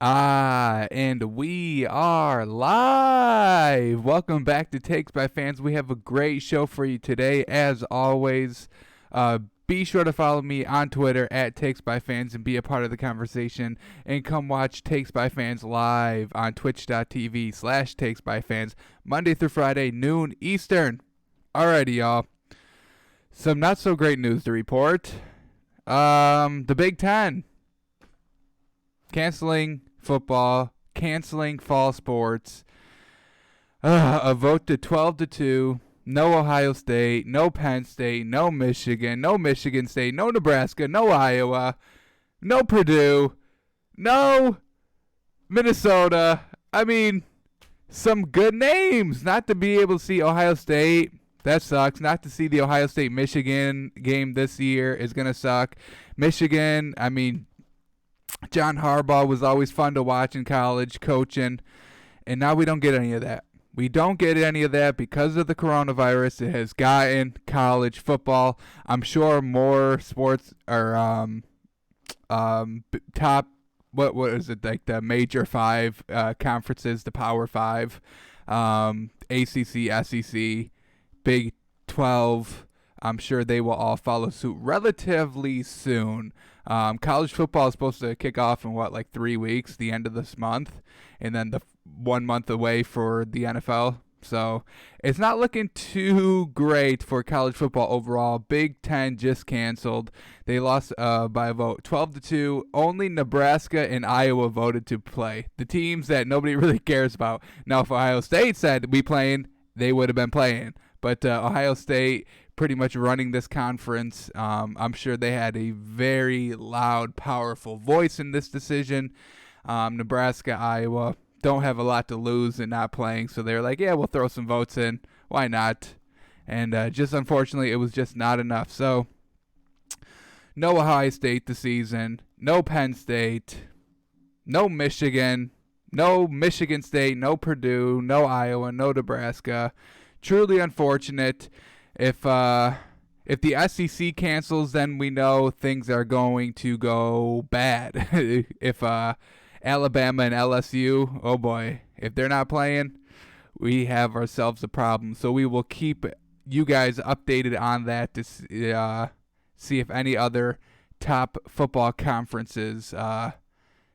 And we are live. Welcome back to Takes by Fans. We have a great show for you today, as always. Be sure to follow me on Twitter at Takes by Fans and be a part of the conversation. And come watch Takes by Fans live on twitch.tv/Takes by Fans, Monday through Friday, noon Eastern. Alrighty, y'all. Some not so great news to report. The Big Ten canceling football, canceling fall sports. A vote to 12-2. No Ohio State, no Penn State, no Michigan, no Michigan State, no Nebraska, no Iowa, no Purdue, no Minnesota. I mean, some good names. Not to be able to see Ohio State. That sucks. Not to see the Ohio State-Michigan game this year is going to suck. Michigan, I mean, John Harbaugh was always fun to watch in college, coaching, and now we don't get any of that. We don't get any of that because of the coronavirus. It has gotten college football. I'm sure more sports are top. What is it, like the major five conferences, the Power Five, ACC, SEC, Big 12. I'm sure they will all follow suit relatively soon. College football is supposed to kick off in like 3 weeks, the end of this month, and then the 1 month away for the NFL. So it's not looking too great for college football overall. Big Ten just canceled. They lost by a vote 12-2. Only Nebraska and Iowa voted to play. The teams that nobody really cares about. Now, if Ohio State said we playing, they would have been playing. But Ohio State pretty much running this conference. I'm sure they had a very loud, powerful voice in this decision. Nebraska, Iowa don't have a lot to lose in not playing, so they're like, yeah, we'll throw some votes in. Why not? And just unfortunately, it was just not enough. So no Ohio State this season, no Penn State, no Michigan, no Michigan State, no Purdue, no Iowa, no Nebraska. Truly unfortunate. If the SEC cancels, then we know things are going to go bad. If Alabama and LSU, oh boy, if they're not playing, we have ourselves a problem. So we will keep you guys updated on that to see if any other top football conferences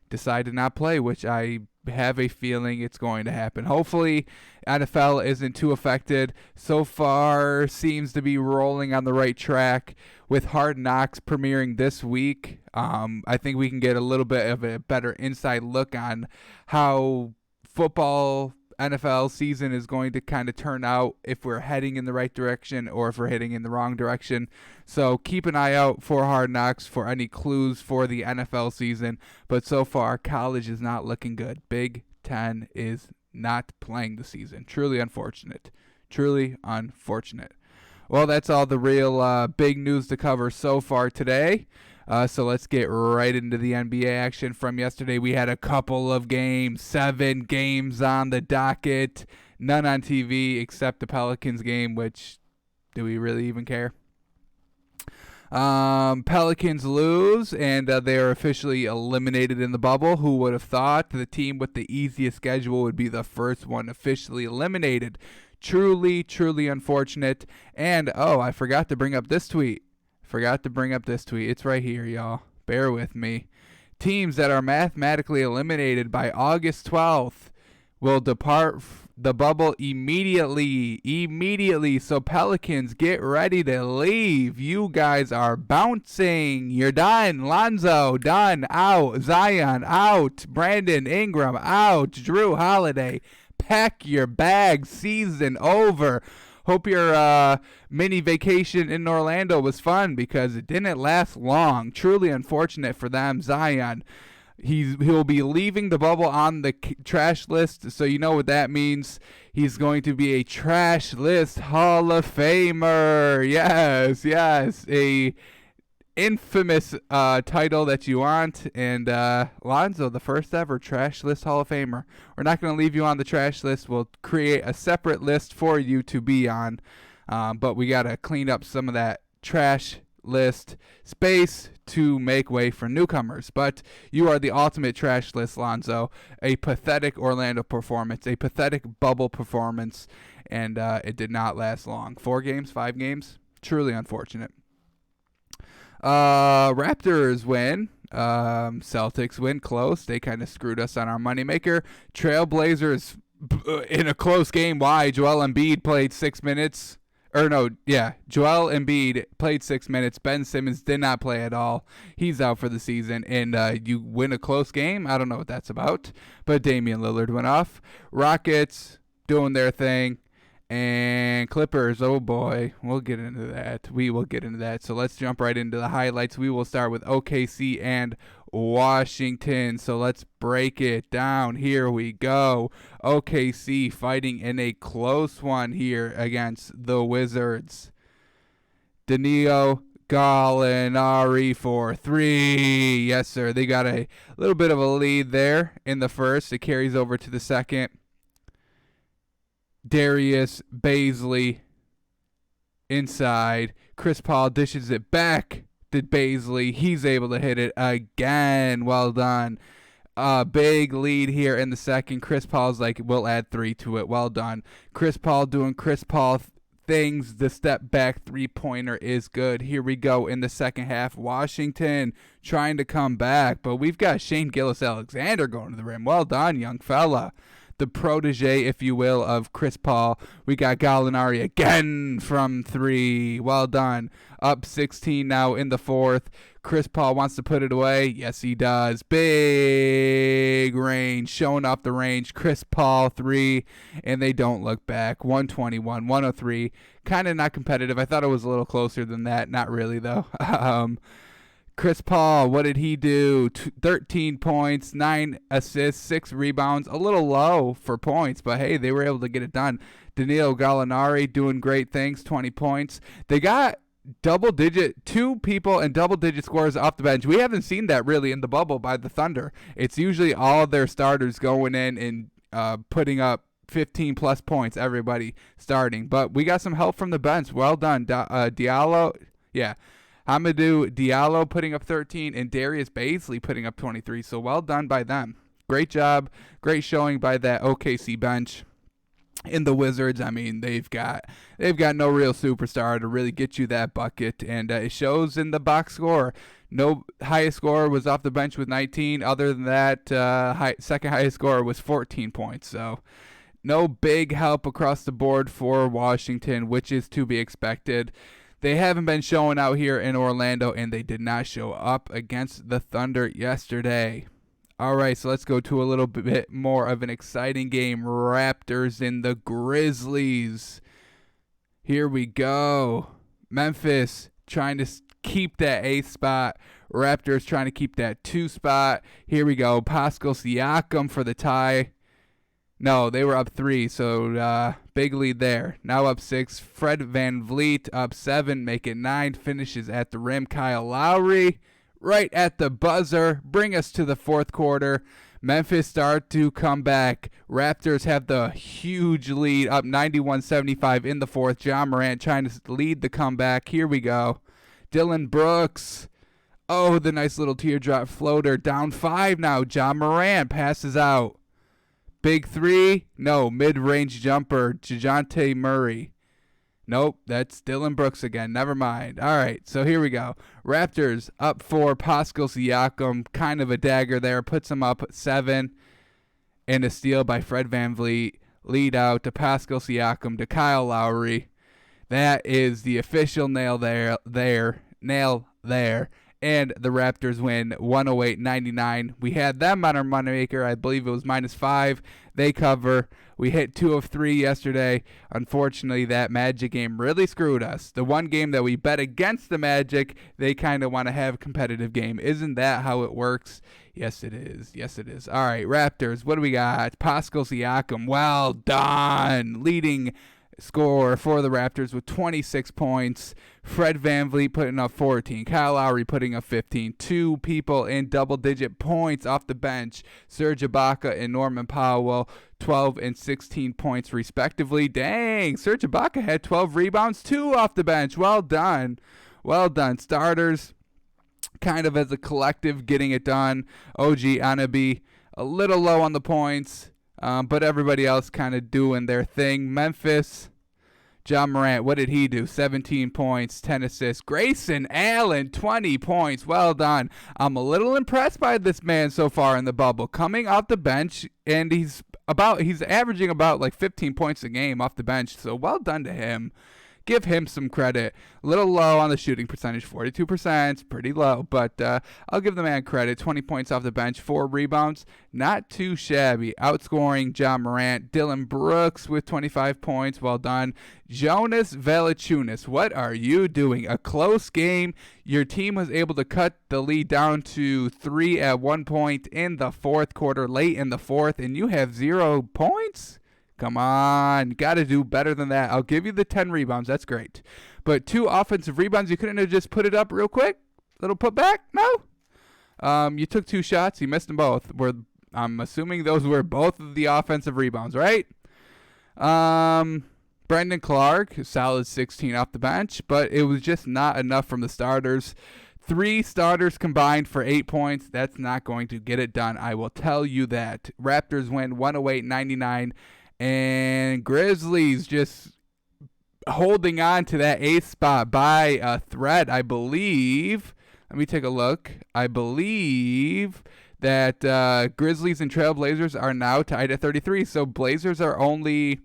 decide to not play, which I have a feeling it's going to happen. Hopefully NFL isn't too affected. So far seems to be rolling on the right track with Hard Knocks premiering this week. I think we can get a little bit of a better inside look on how football NFL season is going to kind of turn out, if we're heading in the right direction or if we're heading in the wrong direction. So keep an eye out for Hard Knocks for any clues for the NFL season. But so far, college is not looking good. Big Ten is not playing the season. Truly unfortunate. Truly unfortunate. Well, that's all the real big news to cover so far today. So let's get right into the NBA action from yesterday. We had a couple of games, 7 games on the docket, none on TV except the Pelicans game, which, do we really even care? Pelicans lose, and they are officially eliminated in the bubble. Who would have thought the team with the easiest schedule would be the first one officially eliminated? Truly, truly unfortunate. And, I forgot to bring up this tweet. It's right here, y'all. Bear with me. Teams that are mathematically eliminated by August 12th will depart the bubble immediately. So Pelicans, get ready to leave. You guys are bouncing. You're done. Lonzo, done. Out. Zion, out. Brandon Ingram, out. Drew Holiday, pack your bags. Season over. Hope your mini vacation in Orlando was fun, because it didn't last long. Truly unfortunate for them. Zion, he'll be leaving the bubble on the trash list, so you know what that means. He's going to be a trash list Hall of Famer. Yes, a infamous title that you want. And Lonzo, the first ever trash list Hall of Famer. We're not going to leave you on the trash list. We'll create a separate list for you to be on, but we got to clean up some of that trash list space to make way for newcomers. But you are the ultimate trash list, Lonzo. A pathetic Orlando performance, a pathetic bubble performance, and it did not last long. 4 games, 5 games, truly unfortunate. Raptors win. Celtics win close. They kind of screwed us on our moneymaker. Trailblazers in a close game. Why? Joel Embiid played 6 minutes. Joel Embiid played 6 minutes. Ben Simmons did not play at all. He's out for the season. And you win a close game? I don't know what that's about. But Damian Lillard went off. Rockets doing their thing. And Clippers, oh boy, we'll get into that. We will get into that. So let's jump right into the highlights. We will start with OKC and Washington. So let's break it down. Here we go. OKC fighting in a close one here against the Wizards. Danilo Gallinari for 3. Yes, sir. They got a little bit of a lead there in the first. It carries over to the second. Darius Bazley inside. Chris Paul dishes it back to Bazley. He's able to hit it again. Well done. Big lead here in the second. Chris Paul's like, we'll add 3 to it. Well done. Chris Paul doing Chris Paul things. The step back 3-pointer is good. Here we go in the second half. Washington trying to come back, but we've got Shane Gilgeous-Alexander going to the rim. Well done, young fella. The protege, if you will, of Chris Paul. We got Gallinari again from 3. Well done. Up 16 now in the fourth. Chris Paul wants to put it away. Yes, he does. Big range. Showing off the range. Chris Paul 3. And they don't look back. 121-103. Kind of not competitive. I thought it was a little closer than that. Not really, though. Chris Paul, what did he do? 13 points, 9 assists, 6 rebounds. A little low for points, but hey, they were able to get it done. Danilo Gallinari doing great things, 20 points. They got double-digit, 2 people and double-digit scores off the bench. We haven't seen that really in the bubble by the Thunder. It's usually all their starters going in and putting up 15-plus points, everybody starting. But we got some help from the bench. Well done. Diallo, yeah. Hamidou Diallo putting up 13 and Darius Bazley putting up 23. So well done by them. Great job. Great showing by that OKC bench. In the Wizards, I mean, they've got no real superstar to really get you that bucket, and it shows in the box score. No highest scorer was off the bench with 19. Other than that, second highest scorer was 14 points. So no big help across the board for Washington, which is to be expected. They haven't been showing out here in Orlando, and they did not show up against the Thunder yesterday. All right, so let's go to a little bit more of an exciting game. Raptors and the Grizzlies. Here we go. Memphis trying to keep that 8th spot. Raptors trying to keep that 2 spot. Here we go. Pascal Siakam for the tie. No, they were up 3, so big lead there. Now up 6. Fred VanVleet up 7, make it 9. Finishes at the rim. Kyle Lowry right at the buzzer. Bring us to the fourth quarter. Memphis start to come back. Raptors have the huge lead up 91-75 in the fourth. John Morant trying to lead the comeback. Here we go. Dylan Brooks. Oh, the nice little teardrop floater. Down 5 now. John Morant passes out. Big 3? No, mid-range jumper, DeJounte Murray. Nope, that's Dylan Brooks again. Never mind. All right, so here we go. Raptors up 4. Pascal Siakam, kind of a dagger there, puts them up 7. And a steal by Fred VanVleet. Lead out to Pascal Siakam to Kyle Lowry. That is the official nail there. And the Raptors win 108-99. We had them on our moneymaker. I believe it was -5. They cover. We hit 2 of 3 yesterday. Unfortunately, that Magic game really screwed us. The one game that we bet against the Magic, they kind of want to have a competitive game. Isn't that how it works? Yes, it is. Yes, it is. All right, Raptors, what do we got? Pascal Siakam, well done. Leading score for the Raptors with 26 points. Fred VanVleet putting up 14. Kyle Lowry putting up 15. 2 people in double-digit points off the bench. Serge Ibaka and Norman Powell, 12 and 16 points respectively. Dang, Serge Ibaka had 12 rebounds, 2 off the bench. Well done. Well done. Starters, kind of as a collective getting it done. OG Anunoby a little low on the points, but everybody else kind of doing their thing. Memphis, John Morant, what did he do? 17 points, 10 assists. Grayson Allen, 20 points. Well done. I'm a little impressed by this man so far in the bubble. Coming off the bench, and he's averaging about like 15 points a game off the bench. So well done to him. Give him some credit. A little low on the shooting percentage, 42%, pretty low, but I'll give the man credit. 20 points off the bench, 4 rebounds, not too shabby. Outscoring John Morant. Dylan Brooks with 25 points, well done. Jonas Valanciunas, what are you doing? A close game. Your team was able to cut the lead down to 3 at one point in the fourth quarter, late in the fourth, and you have 0 points? Come on, got to do better than that. I'll give you the 10 rebounds. That's great. But 2 offensive rebounds, you couldn't have just put it up real quick? Little put back? No? You took 2 shots. You missed them both. I'm assuming those were both of the offensive rebounds, right? Brendan Clark, solid 16 off the bench, but it was just not enough from the starters. 3 starters combined for 8 points. That's not going to get it done. I will tell you that. Raptors win 108-99. And Grizzlies just holding on to that 8th spot by a thread, I believe. Let me take a look. I believe that Grizzlies and Trailblazers are now tied at 33. So Blazers are only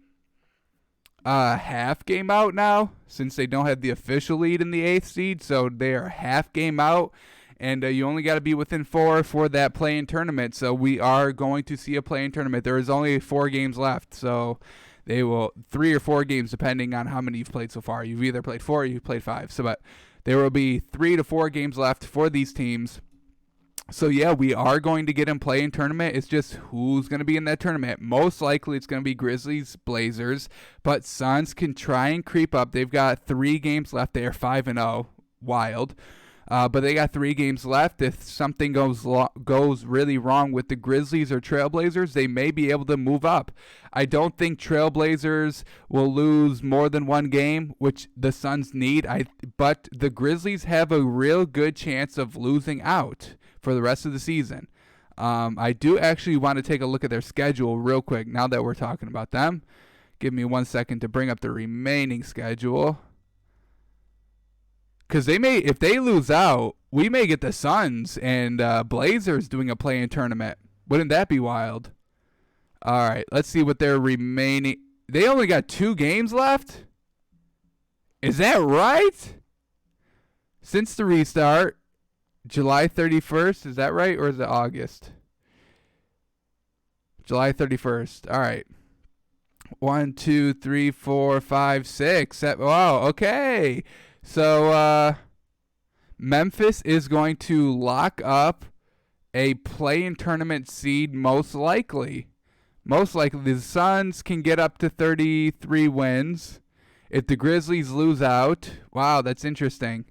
half game out now, since they don't have the official lead in the 8th seed. So they are half game out. And you only got to be within 4 for that play-in tournament. So we are going to see a play-in tournament. There is only 4 games left. So they will 3 or 4 games depending on how many you've played so far. You've either played 4 or you've played 5. So but there will be 3 to 4 games left for these teams. So yeah, we are going to get in play-in tournament. It's just who's going to be in that tournament. Most likely it's going to be Grizzlies, Blazers. But Suns can try and creep up. They've got 3 games left. They are 5-0. Wild. But they got 3 games left. If something goes really wrong with the Grizzlies or Trailblazers, they may be able to move up. I don't think Trailblazers will lose more than 1 game, which the Suns need. But the Grizzlies have a real good chance of losing out for the rest of the season. I do actually want to take a look at their schedule real quick now that we're talking about them. Give me 1 second to bring up the remaining schedule. Because if they lose out, we may get the Suns and Blazers doing a play-in tournament. Wouldn't that be wild? All right, let's see what their remaining. They only got 2 games left? Is that right? Since the restart, July 31st, is that right? Or is it August? July 31st. All right. 1, 2, 3, 4, 5, 6, 7. Wow, okay. So, Memphis is going to lock up a play-in tournament seed most likely. Most likely. The Suns can get up to 33 wins. If the Grizzlies lose out, wow, that's interesting.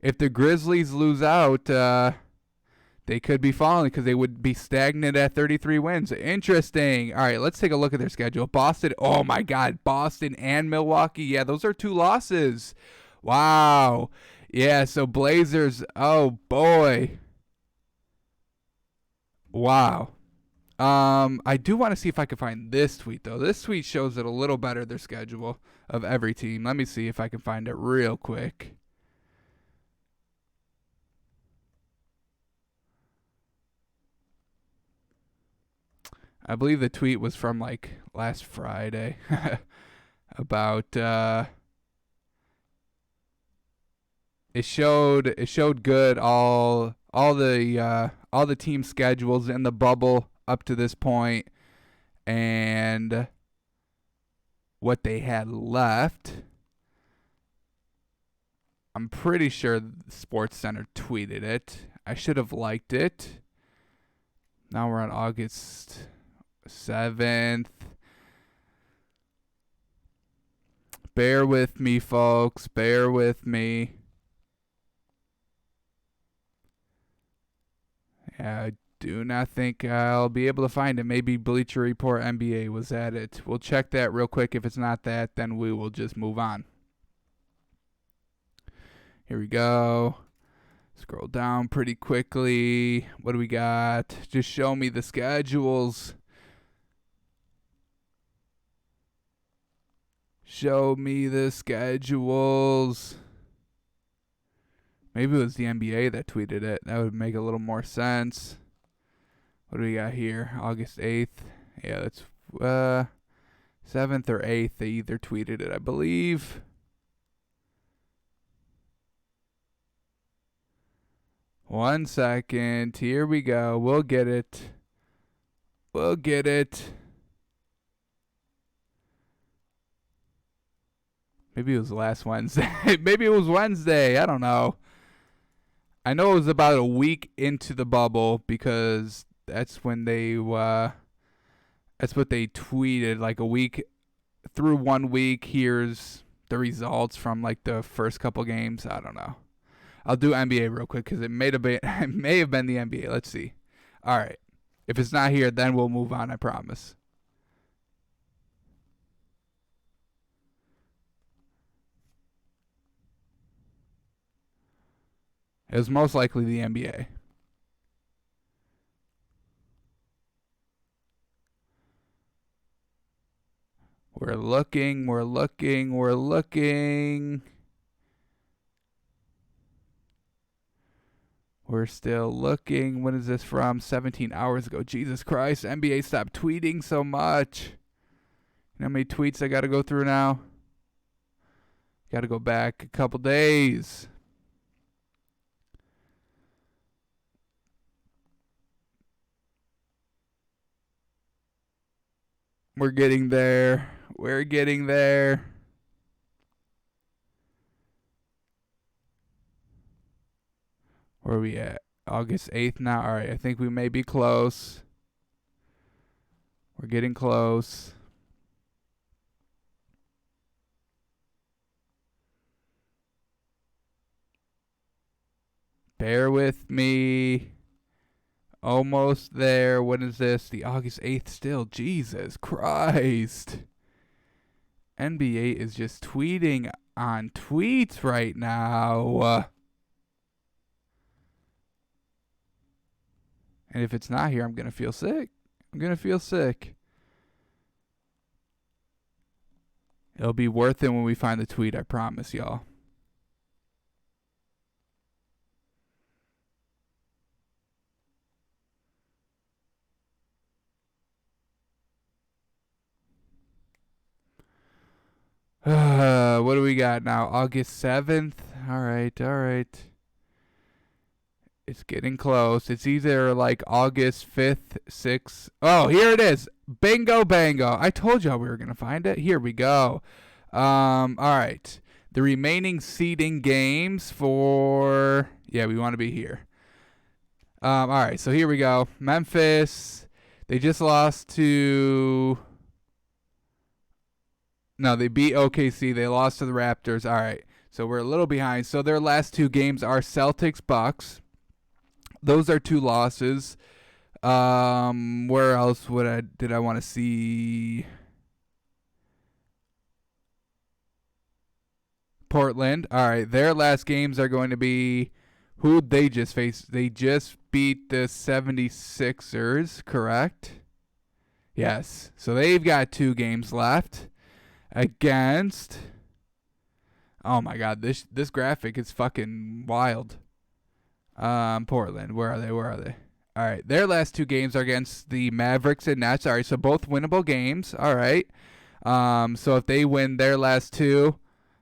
If the Grizzlies lose out, they could be falling because they would be stagnant at 33 wins. Interesting. All right, let's take a look at their schedule. Boston, oh my God, Boston and Milwaukee. Yeah, those are 2 losses. Wow. Yeah, so Blazers, oh boy. Wow. I do want to see if I can find this tweet, though. This tweet shows it a little better, their schedule of every team. Let me see if I can find it real quick. I believe the tweet was from, like, last Friday about, It showed good all the team schedules in the bubble up to this point and what they had left. I'm pretty sure SportsCenter tweeted it. I should have liked it. Now we're on August 7th. Bear with me, folks. Bear with me. I do not think I'll be able to find it. Maybe Bleacher Report NBA was at it. We'll check that real quick. If it's not that, then we will just move on. Here we go. Scroll down pretty quickly. What do we got? Just show me the schedules. Show me the schedules. Maybe it was the NBA that tweeted it. That would make a little more sense. What do we got here? August 8th. Yeah, that's 7th or 8th. They either tweeted it, I believe. One second. Here we go. We'll get it. We'll get it. Maybe it was last Wednesday. Maybe it was Wednesday. I don't know. I know it was about a week into the bubble because that's when they that's what they tweeted, like a week through 1 week. Here's the results from like the first couple games. I don't know. I'll do NBA real quick because it may have been the NBA. Let's see. All right. If it's not here, then we'll move on, I promise. It was most likely the NBA. We're looking. We're still looking. When is this from? 17 hours ago. Jesus Christ. NBA, stop tweeting so much. You know how many tweets I got to go through now? Got to go back a couple days. We're getting there. Where are we at? August 8th now? All right, I think we may be close. We're getting close. Bear with me. Almost there. When is this? The August 8th still. Jesus Christ. NBA is just tweeting on tweets right now. And if it's not here, I'm going to feel sick. It'll be worth it when we find the tweet, I promise y'all. What do we got now? August 7th? All right. It's getting close. It's either like August 5th, 6th. Oh, here it is. Bingo bango. I told y'all we were going to find it. Here we go. All right. The remaining seeding games for... Yeah, we want to be here. All right, so here we go. Memphis. They just lost to... No, they beat OKC. They lost to the Raptors. All right, so we're a little behind. So their last two games are Celtics, Bucks. Those are 2 losses. Where else did I want to see? Portland. All right, their last games are going to be who'd they just face? They just beat the 76ers, correct? Yes. So they've got 2 games left against... Oh my god, this graphic is fucking wild. Portland, where are they? All right, their last 2 games are against the Mavericks and Nets. All right, so both winnable games. All right. So if they win their last 2,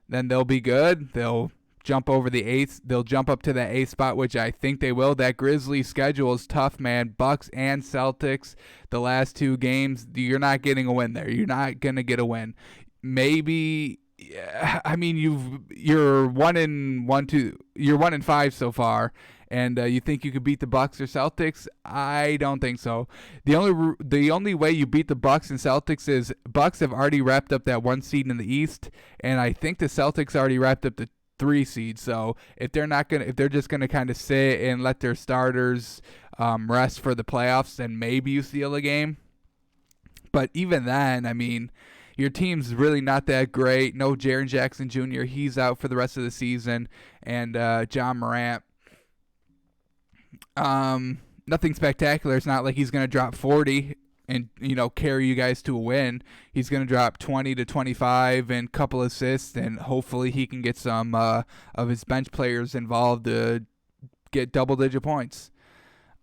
then they'll be good. They'll jump over the 8th. They'll jump up to the 8th spot, which I think they will. That Grizzlies schedule is tough, man. Bucks and Celtics, the last 2 games, you're not getting a win there. You're not gonna get a win. Maybe. Yeah, I mean, you're 1-5 so far, and you think you could beat the Bucks or Celtics? I don't think so. The only way you beat the Bucks and Celtics is Bucks have already wrapped up that 1 seed in the East, and I think the Celtics already wrapped up the 3 seed. So if they're just gonna kind of sit and let their starters rest for the playoffs, then maybe you steal a game. But even then, I mean, your team's really not that great. No Jaren Jackson Jr., he's out for the rest of the season. And John Morant, Nothing spectacular. It's not like he's going to drop 40 and carry you guys to a win. He's going to drop 20 to 25 and a couple assists, and hopefully he can get some of his bench players involved to get double-digit points.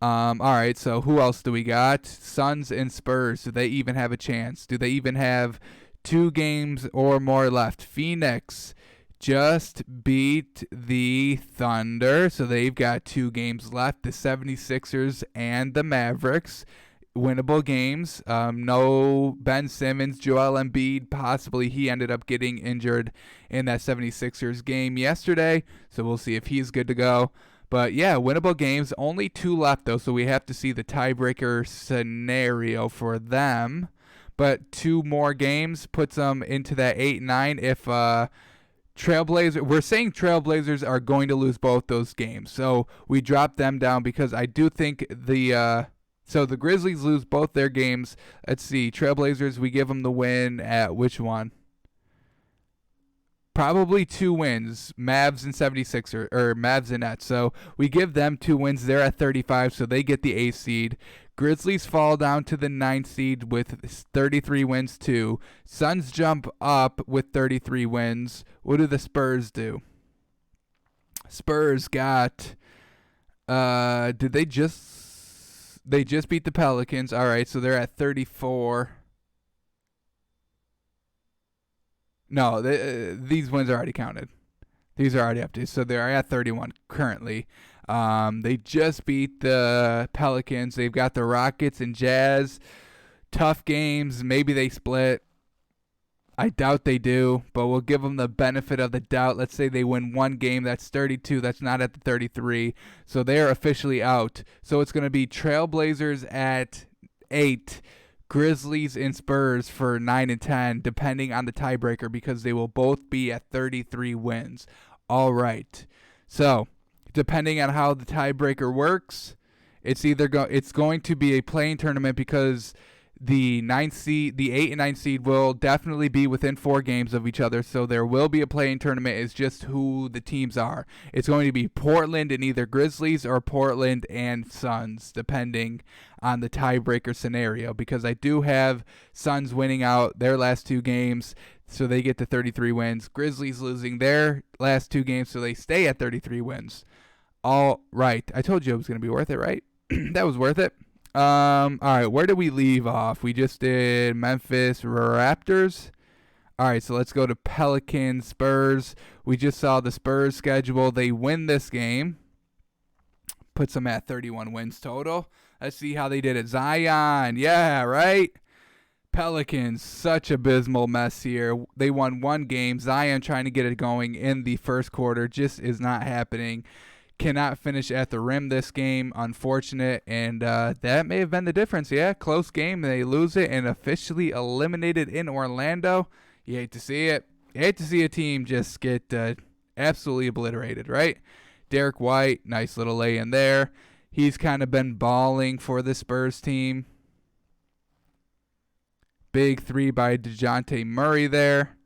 All right, so who else do we got? Suns and Spurs. Do they even have a chance? Do they even have 2 games or more left? Phoenix just beat the Thunder, so they've got 2 games left. The 76ers and the Mavericks, winnable games. No Ben Simmons, Joel Embiid, possibly he ended up getting injured in that 76ers game yesterday, so we'll see if he's good to go. But yeah, winnable games. Only 2 left though, so we have to see the tiebreaker scenario for them. But 2 more games puts them into that 8-9. If we're saying Trailblazers are going to lose both those games, so we drop them down because I do think the Grizzlies lose both their games. Let's see, Trailblazers, we give them the win at which one? Probably 2 wins, Mavs and 76ers, or Mavs and Nets. So we give them 2 wins. They're at 35, so they get the 8th seed. Grizzlies fall down to the 9th seed with 33 wins too. Suns jump up with 33 wins. What do the Spurs do? Spurs got they just beat the Pelicans. All right, so they're at 34. No, these wins are already counted. These are already up to, so they're at 31 currently. They just beat the Pelicans. They've got the Rockets and Jazz. Tough games. Maybe they split. I doubt they do, but we'll give them the benefit of the doubt. Let's say they win 1 game. That's 32. That's not at the 33. So they're officially out. So it's going to be Trailblazers at 8. Grizzlies and Spurs for 9 and 10, depending on the tiebreaker, because they will both be at 33 wins. All right. So, depending on how the tiebreaker works, it's going to be a play-in tournament because the 8 and 9 seed will definitely be within 4 games of each other. So there will be a play-in tournament. It's just who the teams are. It's going to be Portland and either Grizzlies or Portland and Suns, depending on the tiebreaker scenario, because I do have Suns winning out their last 2 games, so they get to 33 wins. Grizzlies losing their last 2 games, so they stay at 33 wins. All right. I told you it was going to be worth it, right? That was worth it. All right, where did we leave off? We just did Memphis Raptors. All right, so let's go to Pelicans Spurs. We just saw the Spurs schedule. They win this game. Puts them at 31 wins total. Let's see how they did it. Zion, yeah, right? Pelicans, such abysmal mess here. They won 1 game. Zion trying to get it going in the first quarter just is not happening. Cannot finish at the rim this game. Unfortunate, and that may have been the difference. Yeah, close game. They lose it and officially eliminated in Orlando. You hate to see it. You hate to see a team just get absolutely obliterated, right? Derek White, nice little lay in there. He's kind of been balling for the Spurs team. Big 3 by DeJounte Murray there.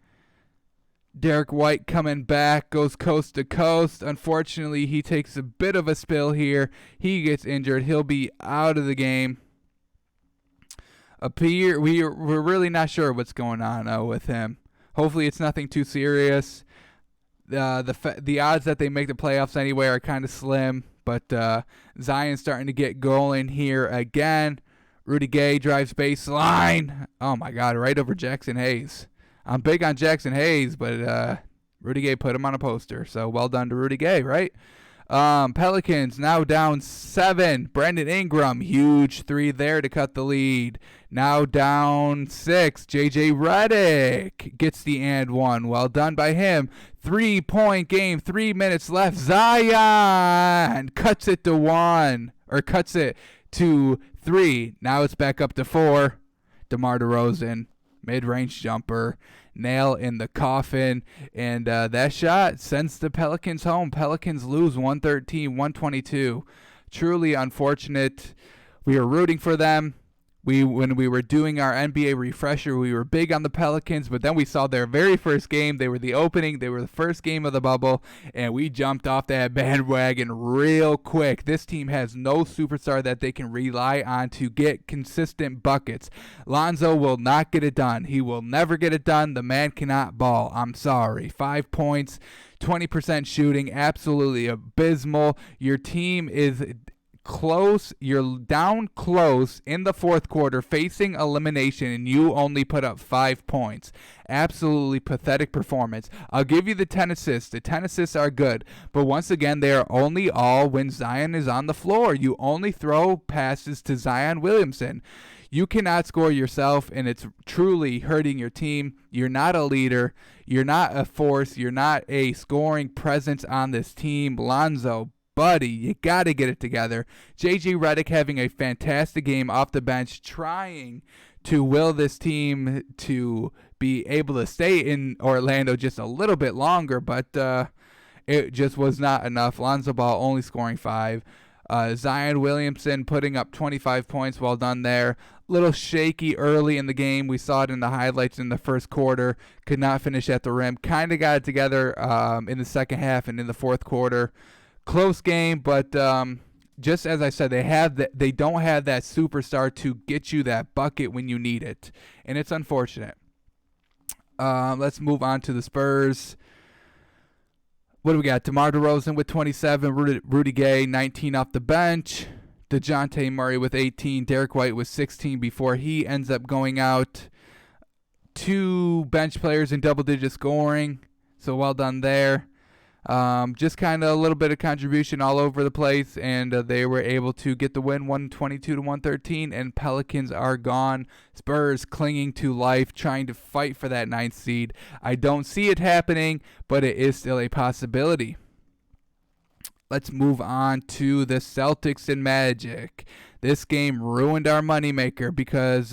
Derek White coming back, goes coast to coast. Unfortunately, he takes a bit of a spill here. He gets injured. He'll be out of the game. We're really not sure what's going on with him. Hopefully, it's nothing too serious. The odds that they make the playoffs anyway are kind of slim, but Zion's starting to get going here again. Rudy Gay drives baseline. Oh my God, right over Jackson Hayes. I'm big on Jackson Hayes, but Rudy Gay put him on a poster. So well done to Rudy Gay, right? Pelicans now down 7. Brandon Ingram, huge 3 there to cut the lead. Now down 6. JJ Redick gets the and 1. Well done by him. 3-point game, 3 minutes left. Zion cuts it to 1, or cuts it to 3. Now it's back up to 4. DeMar DeRozan, mid-range jumper, nail in the coffin, and that shot sends the Pelicans home. Pelicans lose 113-122. Truly unfortunate. We are rooting for them. When we were doing our NBA refresher, we were big on the Pelicans, but then we saw their very first game. They were the opening. They were the first game of the bubble, and we jumped off that bandwagon real quick. This team has no superstar that they can rely on to get consistent buckets. Lonzo will not get it done. He will never get it done. The man cannot ball. I'm sorry. 5 points, 20% shooting, absolutely abysmal. Your team is close. You're down close in the fourth quarter facing elimination, and you only put up 5 points. Absolutely pathetic performance. I'll give you the 10 assists. The 10 assists are good, but once again, they are only all when Zion is on the floor. You only throw passes to Zion Williamson. You cannot score yourself, and it's truly hurting your team. You're not a leader. You're not a force. You're not a scoring presence on this team. Lonzo, buddy, you got to get it together. J.J. Redick having a fantastic game off the bench, trying to will this team to be able to stay in Orlando just a little bit longer, but it just was not enough. Lonzo Ball only scoring 5. Zion Williamson putting up 25 points. Well done there. Little shaky early in the game. We saw it in the highlights in the first quarter. Could not finish at the rim. Kind of got it together in the second half and in the fourth quarter. Close game, but just as I said, they don't have that superstar to get you that bucket when you need it, and it's unfortunate. Let's move on to the Spurs. What do we got? DeMar DeRozan with 27, Rudy Gay 19 off the bench, DeJounte Murray with 18, Derek White with 16 before he ends up going out. 2 bench players in double-digit scoring, so well done there. Just kind of a little bit of contribution all over the place, and they were able to get the win 122-113, and Pelicans are gone. Spurs clinging to life, trying to fight for that 9th seed. I don't see it happening, but it is still a possibility. Let's move on to the Celtics and Magic. This game ruined our moneymaker because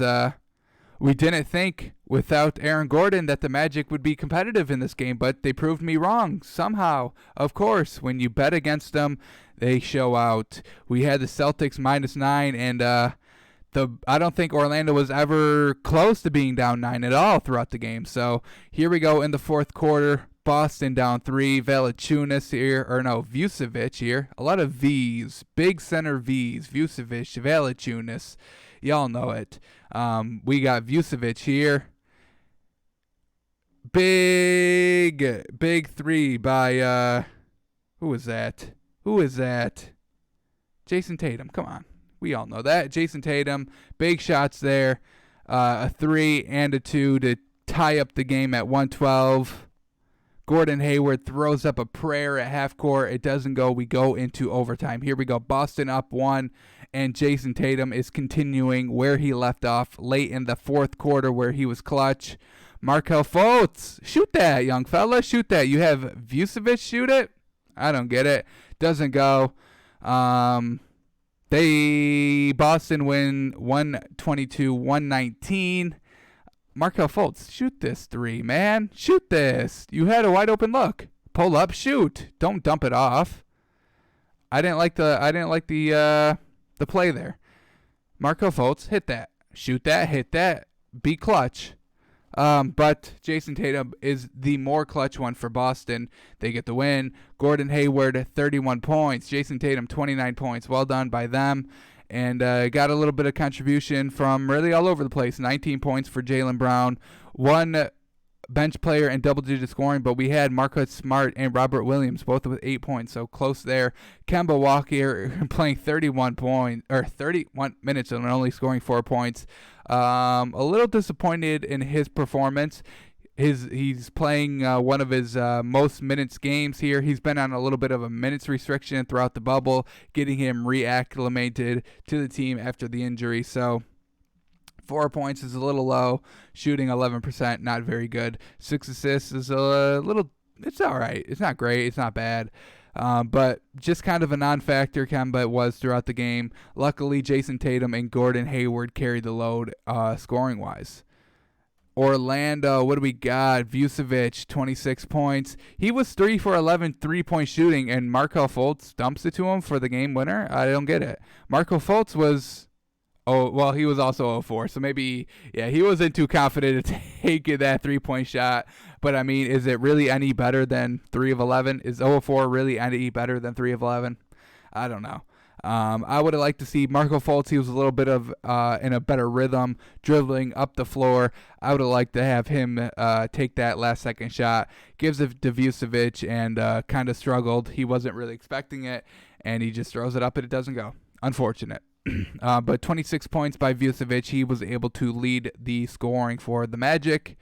we didn't think without Aaron Gordon that the Magic would be competitive in this game, but they proved me wrong somehow. Of course, when you bet against them, they show out. We had the Celtics -9, and I don't think Orlando was ever close to being down 9 at all throughout the game. So here we go in the fourth quarter. Boston down 3. Vucevic here. A lot of V's. Big center V's. Vucevic, Valanciunas. Y'all know it. We got Vucevic here. Big 3 by, who is that? Jason Tatum. Come on. We all know that. Jason Tatum. Big shots there. A 3 and a 2 to tie up the game at 112. Gordon Hayward throws up a prayer at half court. It doesn't go. We go into overtime. Here we go. Boston up 1, and Jason Tatum is continuing where he left off late in the fourth quarter where he was clutch. Markelle Fultz, shoot that, young fella. Shoot that. You have Vucevic shoot it? I don't get it. Doesn't go. Boston win 122-119. Markelle Fultz, shoot this 3, man. Shoot this. You had a wide open look. Pull up, shoot. Don't dump it off. I didn't like the play there. Markelle Fultz, hit that. Shoot that, hit that. Be clutch. But Jason Tatum is the more clutch one for Boston. They get the win. Gordon Hayward, 31 points. Jason Tatum, 29 points. Well done by them. And got a little bit of contribution from really all over the place. 19 points for Jaylen Brown. 1 bench player in double-digit scoring, but we had Marcus Smart and Robert Williams, both with 8 points, so close there. Kemba Walker playing 31 minutes and only scoring 4 points. A little disappointed in his performance. He's playing one of his most minutes games here. He's been on a little bit of a minutes restriction throughout the bubble, getting him reacclimated to the team after the injury. So 4 points is a little low. Shooting 11%, not very good. 6 assists is a little, it's all right. It's not great. It's not bad. But just kind of a non-factor. Kemba was throughout the game. Luckily, Jason Tatum and Gordon Hayward carried the load scoring-wise. Orlando, what do we got? Vucevic, 26 points. He was 3 for 11 3-point shooting, and Markelle Fultz dumps it to him for the game winner? I don't get it. Markelle Fultz was Oh, well, he was also 0-4, so maybe, yeah, he wasn't too confident to take that 3-point shot. But, I mean, is it really any better than 3 of 11? Is 0-4 really any better than 3 of 11? I don't know. I would have liked to see Marco Fultz. He was a little bit of in a better rhythm, dribbling up the floor. I would have liked to have him take that last second shot. Gives it to Vucevic and kind of struggled. He wasn't really expecting it, and he just throws it up and it doesn't go. Unfortunate. But 26 points by Vucevic. He was able to lead the scoring for the Magic.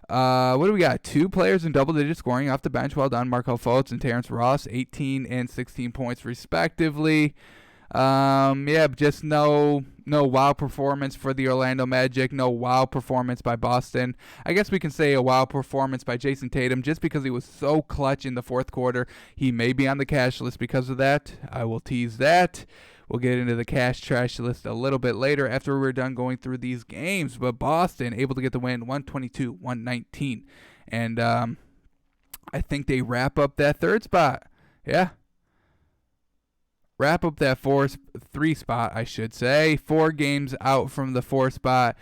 What do we got? 2 players in double-digit scoring off the bench. Well done, Marco Fultz and Terrence Ross, 18 and 16 points respectively. Yeah, just no wow performance for the Orlando Magic. No wow performance by Boston. I guess we can say a wow performance by Jason Tatum just because he was so clutch in the fourth quarter. He may be on the cash list because of that. I will tease that. We'll get into the cash trash list a little bit later after we're done going through these games. But Boston able to get the win, 122-119. And I think they wrap up that third spot. Yeah. Wrap up that 3 spot, I should say. 4 games out from the 4 spot.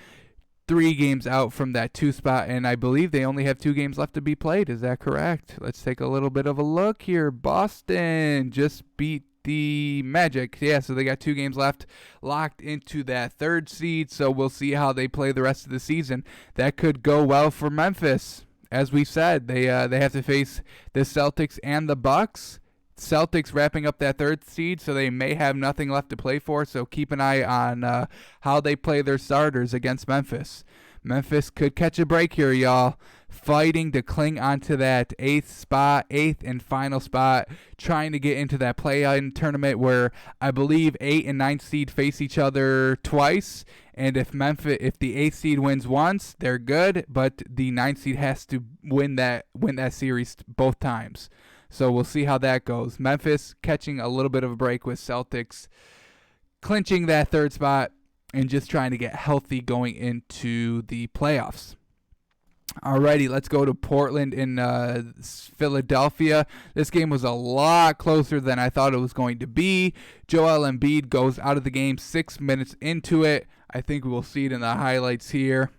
3 games out from that 2 spot. And I believe they only have 2 games left to be played. Is that correct? Let's take a little bit of a look here. Boston just beat the Magic. Yeah, so they got 2 games left, locked into that 3rd seed. So we'll see how they play the rest of the season. That could go well for Memphis. As we said, they have to face the Celtics and the Bucks. Celtics wrapping up that 3rd seed, so they may have nothing left to play for. So keep an eye on how they play their starters against Memphis. Memphis could catch a break here, y'all. Fighting to cling onto that 8th and final spot, trying to get into that play-in tournament where I believe 8 and 9 seed face each other twice. And if the 8th seed wins once, they're good, but the 9th seed has to win that series both times. So we'll see how that goes. Memphis catching a little bit of a break with Celtics clinching that 3rd spot and just trying to get healthy going into the playoffs. Alrighty, let's go to Portland in Philadelphia. This game was a lot closer than I thought it was going to be. Joel Embiid goes out of the game 6 minutes into it. I think we will see it in the highlights here.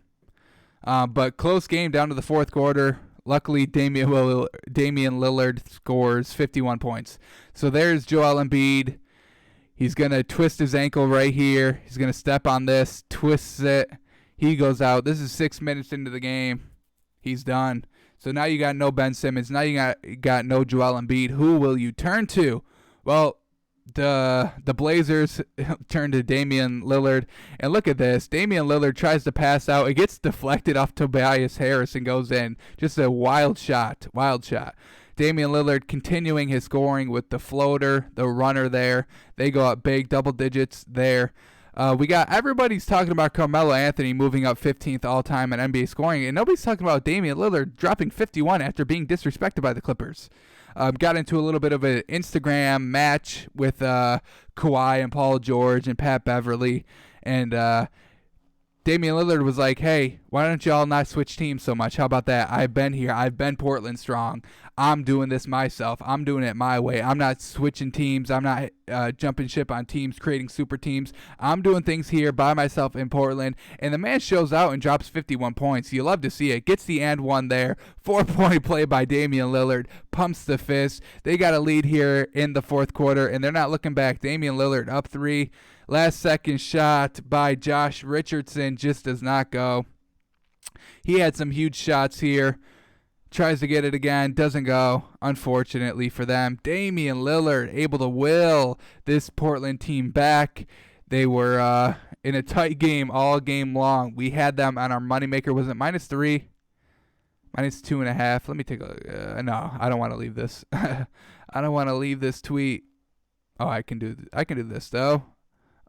But close game down to the 4th quarter. Luckily, Damian Lillard scores 51 points. So there's Joel Embiid. He's going to twist his ankle right here. He's going to step on this, twists it. He goes out. This is 6 minutes into the game. He's done. So now you got no Ben Simmons. Now you got no Joel Embiid. Who will you turn to? Well, the Blazers turn to Damian Lillard. And look at this. Damian Lillard tries to pass out. It gets deflected off Tobias Harris and goes in. Just a wild shot. Wild shot. Damian Lillard continuing his scoring with the floater, the runner there. They go up big, double digits there. We got everybody's talking about Carmelo Anthony moving up 15th all-time in NBA scoring, and nobody's talking about Damian Lillard dropping 51 after being disrespected by the Clippers. Got into a little bit of an Instagram match with Kawhi and Paul George and Pat Beverly, and Damian Lillard was like, hey, why don't y'all not switch teams so much? How about that? I've been here. I've been Portland strong. I'm doing this myself. I'm doing it my way. I'm not switching teams. I'm not jumping ship on teams, creating super teams. I'm doing things here by myself in Portland. And the man shows out and drops 51 points. You love to see it. Gets the and one there. 4-point play by Damian Lillard. Pumps the fist. They got a lead here in the 4th quarter, and they're not looking back. Damian Lillard up 3. Last second shot by Josh Richardson just does not go. He had some huge shots here. Tries to get it again. Doesn't go, unfortunately for them. Damian Lillard able to will this Portland team back. They were in a tight game all game long. We had them on our moneymaker. Was it -3? -2.5. Let me take a look. No, I don't want to leave this. I don't want to leave this tweet. Oh, I can do this, though.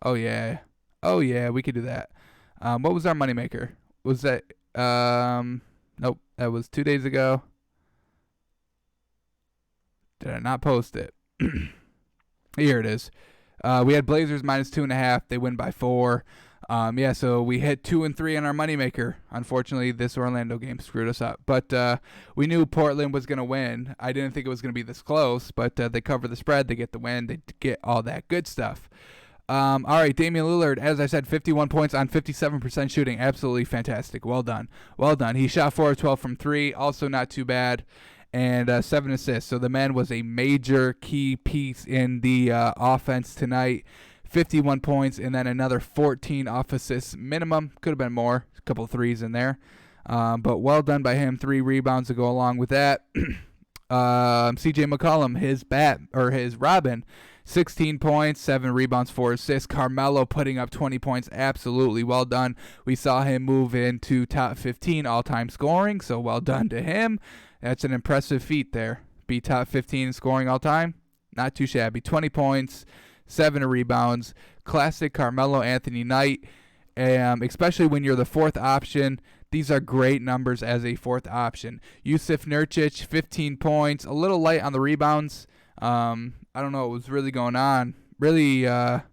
Oh, yeah. We could do that. What was our moneymaker? Was that... Nope, that was 2 days ago. Did I not post it? Here it is. We had Blazers -2.5. They win by 4. So we hit 2 and 3 on our moneymaker. Unfortunately, this Orlando game screwed us up. But we knew Portland was going to win. I didn't think it was going to be this close, but they cover the spread. They get the win. They get all that good stuff. All right, Damian Lillard, as I said, 51 points on 57% shooting. Absolutely fantastic. Well done. Well done. He shot 4 of 12 from 3. Also not too bad. And 7 assists. So the man was a major key piece in the offense tonight. 51 points and then another 14 off assists minimum. Could have been more. A couple threes in there. But well done by him. 3 rebounds to go along with that. CJ McCollum, his Robin, 16 points, 7 rebounds, 4 assists. Carmelo putting up 20 points. Absolutely well done. We saw him move into top 15 all-time scoring, so well done to him. That's an impressive feat there. Be top 15 in scoring all-time. Not too shabby. 20 points, 7 rebounds. Classic Carmelo Anthony night, especially when you're the fourth option. These are great numbers as a fourth option. Yusuf Nurkic, 15 points. A little light on the rebounds. I don't know what was really going on. Really, what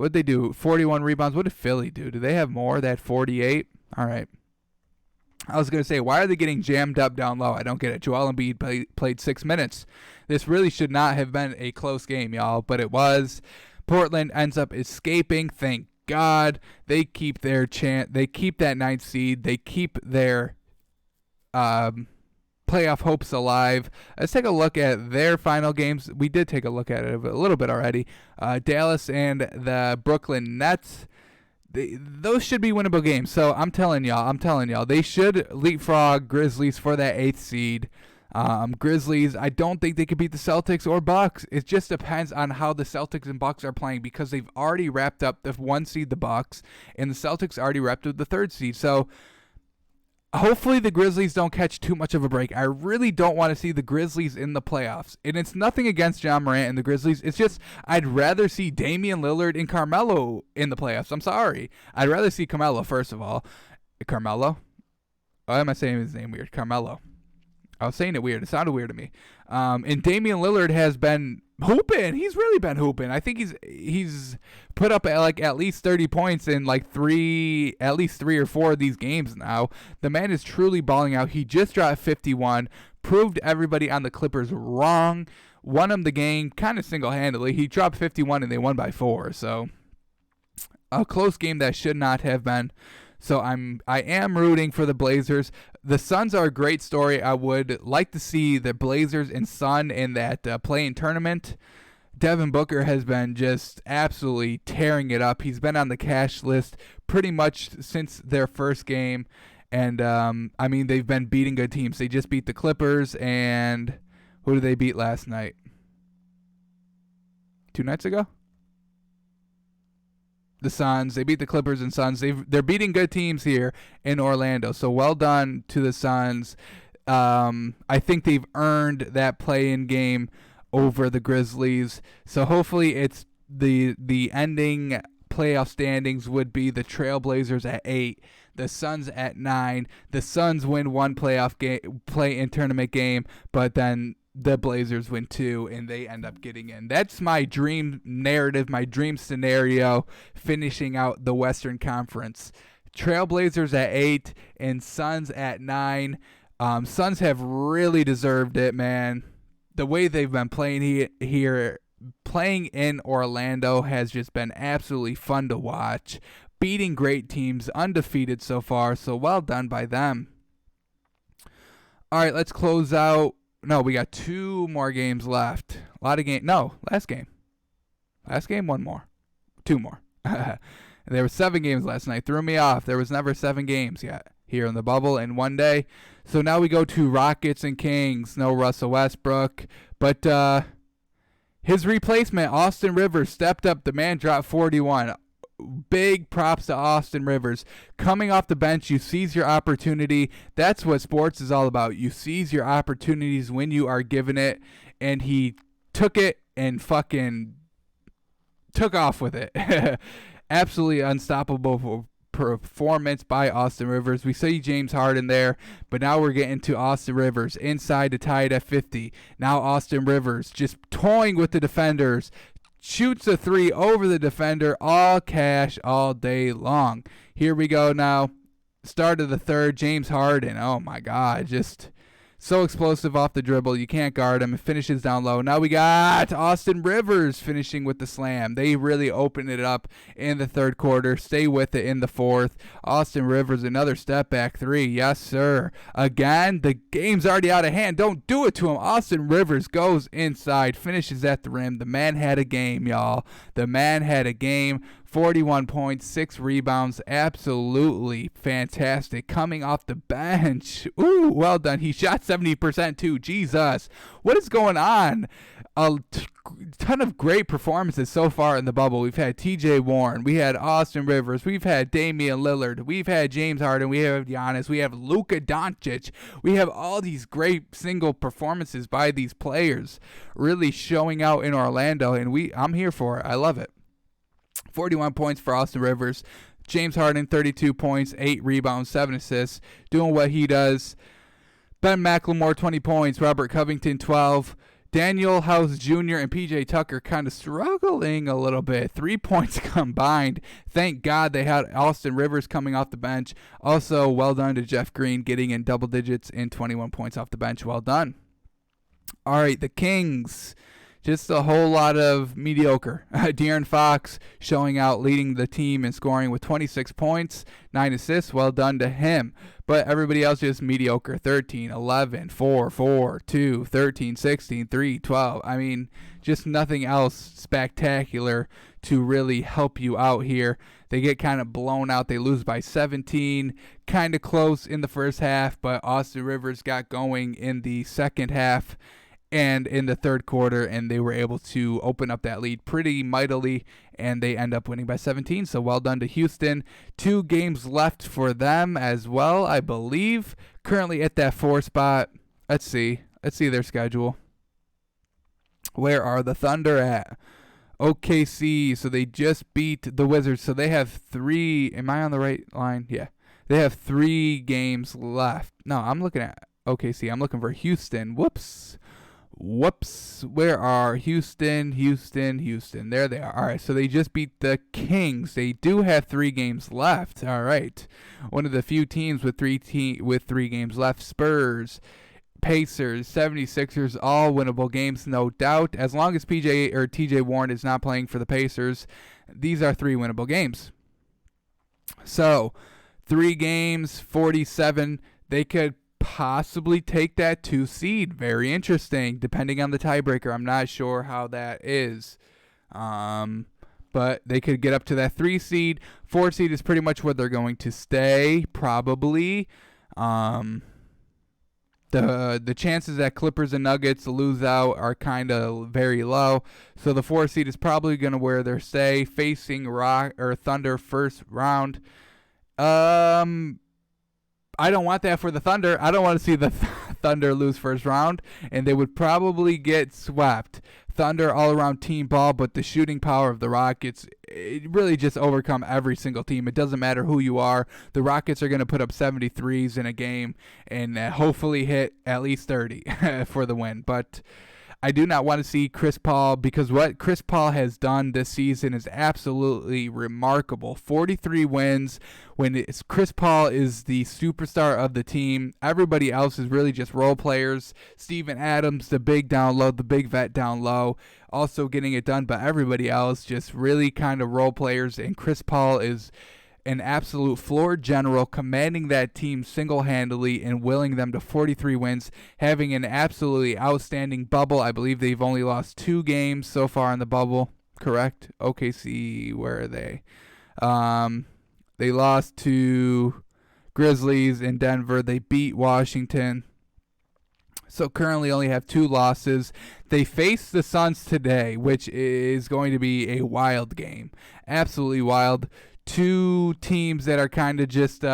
did they do? 41 rebounds. What did Philly do? Do they have more? They had 48? All right. I was going to say, why are they getting jammed up down low? I don't get it. Joel Embiid played 6 minutes. This really should not have been a close game, y'all, but it was. Portland ends up escaping. Thank God. They keep their chance. They keep that 9th seed. They keep their playoff hopes alive. Let's take a look at their final games. We did take a look at it a little bit already. Dallas and the Brooklyn Nets. Those should be winnable games. So I'm telling y'all, they should leapfrog Grizzlies for that 8th seed. Grizzlies, I don't think they could beat the Celtics or Bucks. It just depends on how the Celtics and Bucks are playing, because they've already wrapped up the 1 seed, the Bucks, and the Celtics already wrapped up the 3rd seed. So hopefully the Grizzlies don't catch too much of a break. I really don't want to see the Grizzlies in the playoffs. And it's nothing against John Morant and the Grizzlies. It's just I'd rather see Damian Lillard and Carmelo in the playoffs. I'm sorry. I'd rather see Carmelo, first of all. Carmelo? Why am I saying his name weird? Carmelo. I was saying it weird. It sounded weird to me. And Damian Lillard has been hooping. He's really been hooping. I think he's put up at least 30 points in at least 3 or 4 of these games now. The man is truly balling out. He just dropped 51, proved everybody on the Clippers wrong, won them the game kind of single-handedly. He dropped 51 and they won by 4. So a close game that should not have been. So I am rooting for the Blazers. The Suns are a great story. I would like to see the Blazers and Sun in that play-in tournament. Devin Booker has been just absolutely tearing it up. He's been on the cash list pretty much since their first game. And, they've been beating good teams. They just beat the Clippers, and who did they beat last night? 2 nights ago? The Suns. They beat the Clippers and Suns. They're beating good teams here in Orlando. So well done to the Suns. I think they've earned that play-in game over the Grizzlies. So hopefully it's the ending playoff standings would be the Trailblazers at 8, the Suns at 9. The Suns win 1 playoff game, play-in tournament game, but then the Blazers win 2, and they end up getting in. That's my dream narrative, my dream scenario, finishing out the Western Conference. Trailblazers at 8 and Suns at 9. Suns have really deserved it, man. The way they've been playing here, playing in Orlando has just been absolutely fun to watch. Beating great teams, undefeated so far, so well done by them. All right, let's close out. No, we got 2 more games left. A lot of games. No, last game. Last game, 1 more. 2 more. There were 7 games last night. Threw me off. There was never 7 games yet here in the bubble in one day. So now we go to Rockets and Kings. No Russell Westbrook. But his replacement, Austin Rivers, stepped up. The man dropped 41. Big props to Austin Rivers. Coming off the bench, you seize your opportunity. That's what sports is all about. You seize your opportunities when you are given it. And he took it and fucking took off with it. Absolutely unstoppable performance by Austin Rivers. We see James Harden there, but now we're getting to Austin Rivers inside to tie it at 50. Now Austin Rivers just toying with the defenders. Shoots a 3 over the defender, all cash all day long. Here we go now. Start of the third, James Harden. Oh, my God. Just So explosive off the dribble. You can't guard him. It finishes down low. Now we got Austin Rivers finishing with the slam. They really opened it up in the third quarter. Stay with it in the fourth. Austin Rivers, another step back three. Yes, sir. Again, the game's already out of hand. Don't do it to him. Austin Rivers goes inside, finishes at the rim. The man had a game, y'all. The man had a game. 41 points, 6 rebounds, absolutely fantastic. Coming off the bench. Ooh, well done. He shot 70% too. Jesus. What is going on? A ton of great performances so far in the bubble. We've had TJ Warren. We had Austin Rivers. We've had Damian Lillard. We've had James Harden. We have Giannis. We have Luka Doncic. We have all these great single performances by these players really showing out in Orlando, and I'm here for it. I love it. 41 points for Austin Rivers. James Harden, 32 points, 8 rebounds, 7 assists, doing what he does. Ben McLemore, 20 points. Robert Covington, 12. Daniel House Jr. and PJ Tucker kind of struggling a little bit. 3 points combined. Thank God they had Austin Rivers coming off the bench. Also, well done to Jeff Green getting in double digits in 21 points off the bench. Well done. All right, the Kings. Just a whole lot of mediocre. De'Aaron Fox showing out, leading the team and scoring with 26 points, 9 assists. Well done to him. But everybody else just mediocre. 13, 11, 4, 4, 2, 13, 16, 3, 12. I mean, just nothing else spectacular to really help you out here. They get kind of blown out. They lose by 17. Kind of close in the first half, but Austin Rivers got going in the second half and in the third quarter, and they were able to open up that lead pretty mightily, and they end up winning by 17. So well done to Houston. 2 games left for them as well, I believe. Currently at that 4 spot. Let's see their schedule. Where are the Thunder at? OKC. So they just beat the Wizards. So they have 3. Am I on the right line? Yeah. They have 3 games left. No, I'm looking at OKC. I'm looking for Houston. Whoops. Where are Houston? There they are. All right, so they just beat the Kings. They do have 3 games left. All right. One of the few teams with 3 games left. Spurs, Pacers, 76ers, all winnable games, no doubt. As long as TJ Warren is not playing for the Pacers, these are 3 winnable games. So, 3 games, 47. They could possibly take that 2 seed. Very interesting, depending on the tiebreaker. I'm not sure how that is. But they could get up to that 3 seed. 4 seed is pretty much where they're going to stay, probably. The chances that Clippers and Nuggets lose out are kind of very low. So the 4 seed is probably going to where they stay, facing Thunder first round. I don't want that for the Thunder. I don't want to see the Thunder lose first round, and they would probably get swept. Thunder all-around team ball, but the shooting power of the Rockets, it really just overcome every single team. It doesn't matter who you are. The Rockets are going to put up 73s in a game and hopefully hit at least 30 for the win. But I do not want to see Chris Paul, because what Chris Paul has done this season is absolutely remarkable. 43 wins when Chris Paul is the superstar of the team. Everybody else is really just role players. Steven Adams, the big down low, the big vet down low, also getting it done, but everybody else just really kind of role players, and Chris Paul is an absolute floor general, commanding that team single-handedly and willing them to 43 wins, having an absolutely outstanding bubble. I believe they've only lost 2 games so far in the bubble, correct? OKC, where are they? They lost to Grizzlies in Denver. They beat Washington. So currently only have 2 losses. They face the Suns today, which is going to be a wild game. Absolutely wild. 2 teams that are kind of just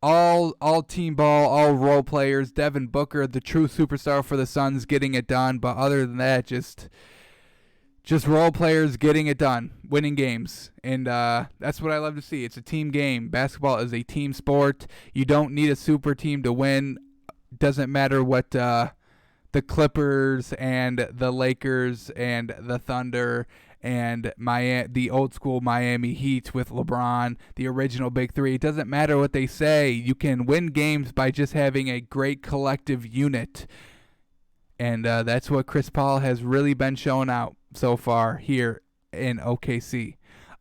all team ball, all role players. Devin Booker, the true superstar for the Suns, getting it done. But other than that, just role players getting it done, winning games. And that's what I love to see. It's a team game. Basketball is a team sport. You don't need a super team to win. Doesn't matter what the Clippers and the Lakers and the Thunder and the old school Miami Heat with LeBron, the original Big Three. It doesn't matter what they say. You can win games by just having a great collective unit. And that's what Chris Paul has really been showing out so far here in OKC.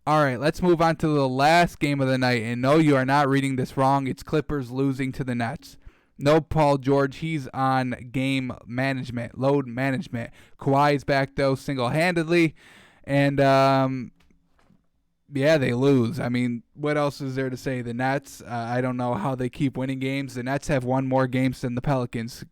All right, let's move on to the last game of the night. And no, you are not reading this wrong. It's Clippers losing to the Nets. No Paul George. He's on game management, load management. Kawhi's back, though, single-handedly. And, yeah, they lose. I mean, what else is there to say? The Nets, I don't know how they keep winning games. The Nets have won more games than the Pelicans.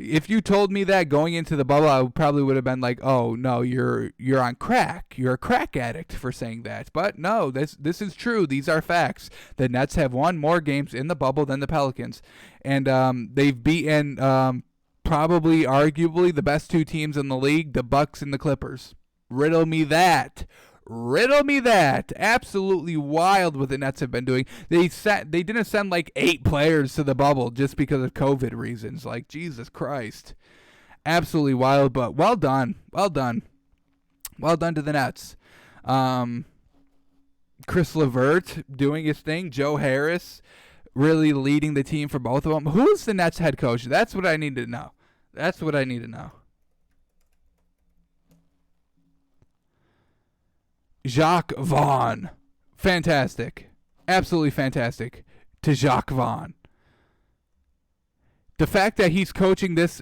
If you told me that going into the bubble, I probably would have been like, "Oh no, you're on crack. You're a crack addict for saying that." But no, this is true. These are facts. The Nets have won more games in the bubble than the Pelicans, and they've beaten probably, arguably, the best two teams in the league, the Bucks and the Clippers. Riddle me that. Riddle me that. Absolutely wild what the Nets have been doing. They didn't send like 8 players to the bubble just because of COVID reasons. Like, Jesus Christ. Absolutely wild, but well done. Well done. Well done to the Nets. Chris LeVert doing his thing. Joe Harris really leading the team for both of them. Who's the Nets head coach? That's what I need to know. That's what I need to know. Jacques Vaughn. Fantastic. Absolutely fantastic to Jacques Vaughn. The fact that he's coaching this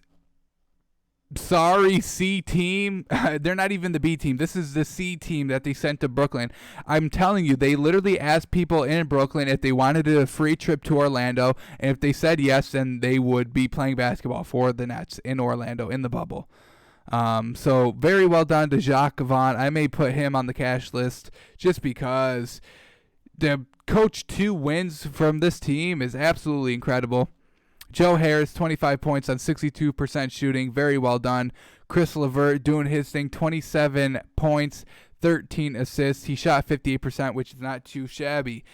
sorry C team, they're not even the B team. This is the C team that they sent to Brooklyn. I'm telling you, they literally asked people in Brooklyn if they wanted a free trip to Orlando, and if they said yes, then they would be playing basketball for the Nets in Orlando in the bubble. So very well done to Jacques Vaughn. I may put him on the cash list just because the coach 2 wins from this team is absolutely incredible. Joe Harris, 25 points on 62% shooting. Very well done. Chris LeVert doing his thing, 27 points, 13 assists. He shot 58%, which is not too shabby.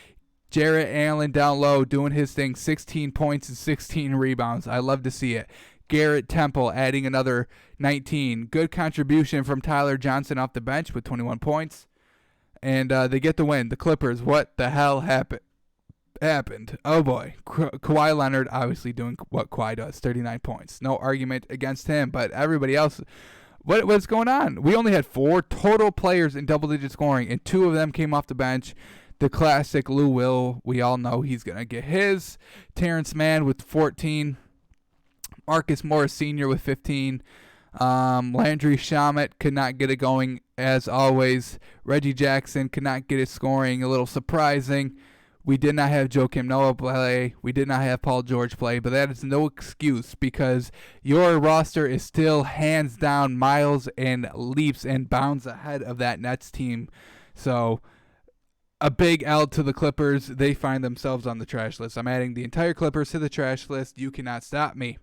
Jarrett Allen down low doing his thing, 16 points and 16 rebounds. I love to see it. Garrett Temple adding another 19. Good contribution from Tyler Johnson off the bench with 21 points. And they get the win. The Clippers, what the hell happened? Oh, boy. Kawhi Leonard obviously doing what Kawhi does, 39 points. No argument against him, but everybody else, what's going on? We only had 4 total players in double-digit scoring, and 2 of them came off the bench. The classic Lou Will, we all know he's going to get his. Terrence Mann with 14. Marcus Morris Sr. with 15. Landry Shamet could not get it going as always. Reggie Jackson could not get it scoring. A little surprising. We did not have Joakim Noah play. We did not have Paul George play, but that is no excuse because your roster is still hands down miles and leaps and bounds ahead of that Nets team. So a big L to the Clippers. They find themselves on the trash list. I'm adding the entire Clippers to the trash list. You cannot stop me.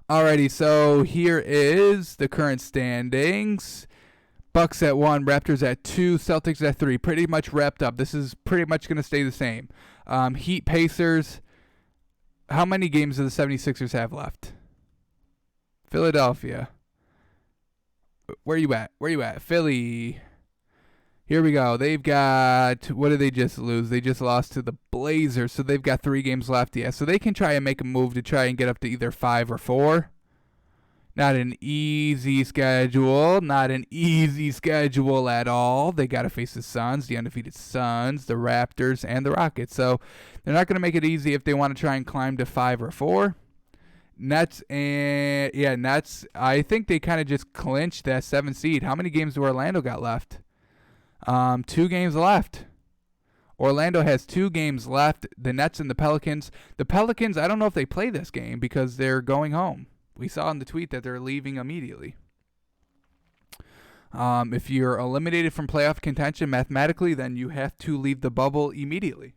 Alrighty, so here is the current standings. Bucks at 1, Raptors at 2, Celtics at 3. Pretty much wrapped up. This is pretty much going to stay the same. Heat, Pacers. How many games do the 76ers have left? Philadelphia. Where you at? Philly. Here we go. They've got, what did they just lose? They just lost to the Blazers, so they've got 3 games left. Yeah, so they can try and make a move to try and get up to either 5 or 4. Not an easy schedule. Not an easy schedule at all. They got to face the Suns, the undefeated Suns, the Raptors, and the Rockets. So they're not going to make it easy if they want to try and climb to 5 or 4. Nets, I think they kind of just clinched that 7th seed. How many games do Orlando got left? 2 games left. Orlando has 2 games left. The Nets and the Pelicans. The Pelicans, I don't know if they play this game because they're going home. We saw in the tweet that they're leaving immediately. If you're eliminated from playoff contention mathematically, then you have to leave the bubble immediately.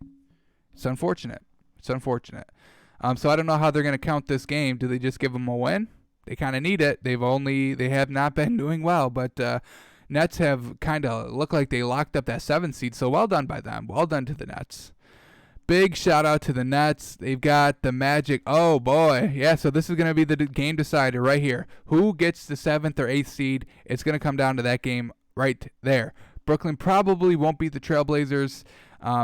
It's unfortunate. So I don't know how they're going to count this game. Do they just give them a win? They kind of need it. They have not been doing well, but Nets have kind of looked like they locked up that 7th seed, so well done by them. Well done to the Nets. Big shout out to the Nets. They've got the Magic. Oh, boy. Yeah, so this is going to be the game decider right here. Who gets the 7th or 8th seed? It's going to come down to that game right there. Brooklyn probably won't beat the Trailblazers.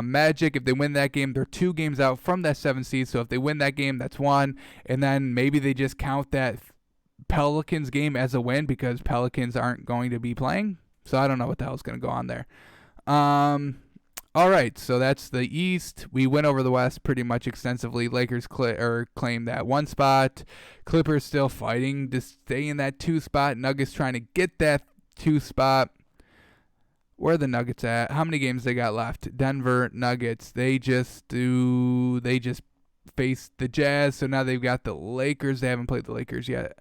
Magic, if they win that game, they're 2 games out from that 7th seed. So if they win that game, that's 1. And then maybe they just count that Pelicans game as a win because Pelicans aren't going to be playing. So I don't know what the hell's going to go on there. All right, so that's the East. We went over the West pretty much extensively. Lakers claim that 1 spot. Clippers still fighting to stay in that 2 spot. Nuggets trying to get that 2 spot. Where are the Nuggets at? How many games they got left? Denver Nuggets. They just faced the Jazz, so now they've got the Lakers. They haven't played the Lakers yet.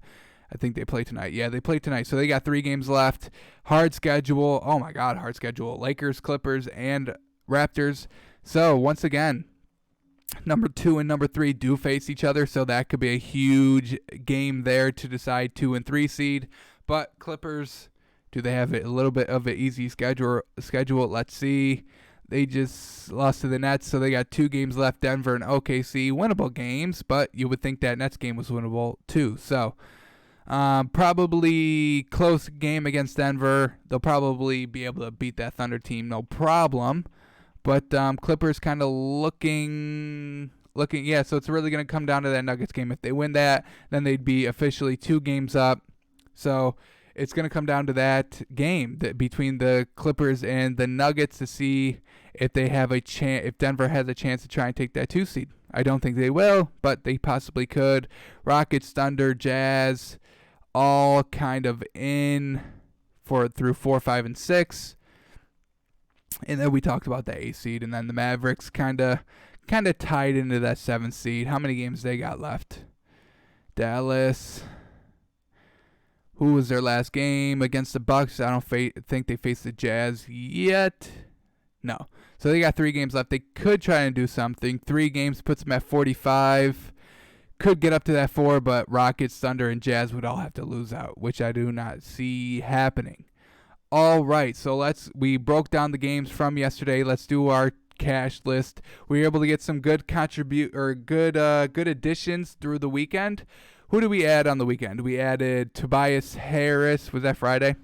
I think they play tonight. Yeah, they play tonight. So they got 3 games left. Hard schedule. Oh, my God, hard schedule. Lakers, Clippers, and Raptors. So once again, number 2 and number 3 do face each other, so that could be a huge game there to decide 2 and 3 seed. But Clippers, do they have a little bit of an easy schedule? Let's see. They just lost to the Nets, so they got 2 games left. Denver and OKC, winnable games, but you would think that Nets game was winnable too. So probably close game against Denver. They'll probably be able to beat that Thunder team, no problem. But Clippers kind of looking, yeah, so it's really going to come down to that Nuggets game. If they win that, then they'd be officially 2 games up. So it's going to come down to that game between the Clippers and the Nuggets to see if they have a chance, if Denver has a chance to try and take that 2 seed. I don't think they will, but they possibly could. Rockets, Thunder, Jazz, all kind of in through 4, 5, and 6. And then we talked about the 8 seed, and then the Mavericks kind of tied into that 7th seed. How many games they got left? Dallas. Who was their last game against the Bucks? I don't think they faced the Jazz yet. No. So they got 3 games left. They could try and do something. 3 games puts them at 45. Could get up to that 4, but Rockets, Thunder, and Jazz would all have to lose out, which I do not see happening. All right, so we broke down the games from yesterday. Let's do our cash list. We were able to get some good good additions through the weekend. Who did we add on the weekend? We added Tobias Harris. Was that Friday?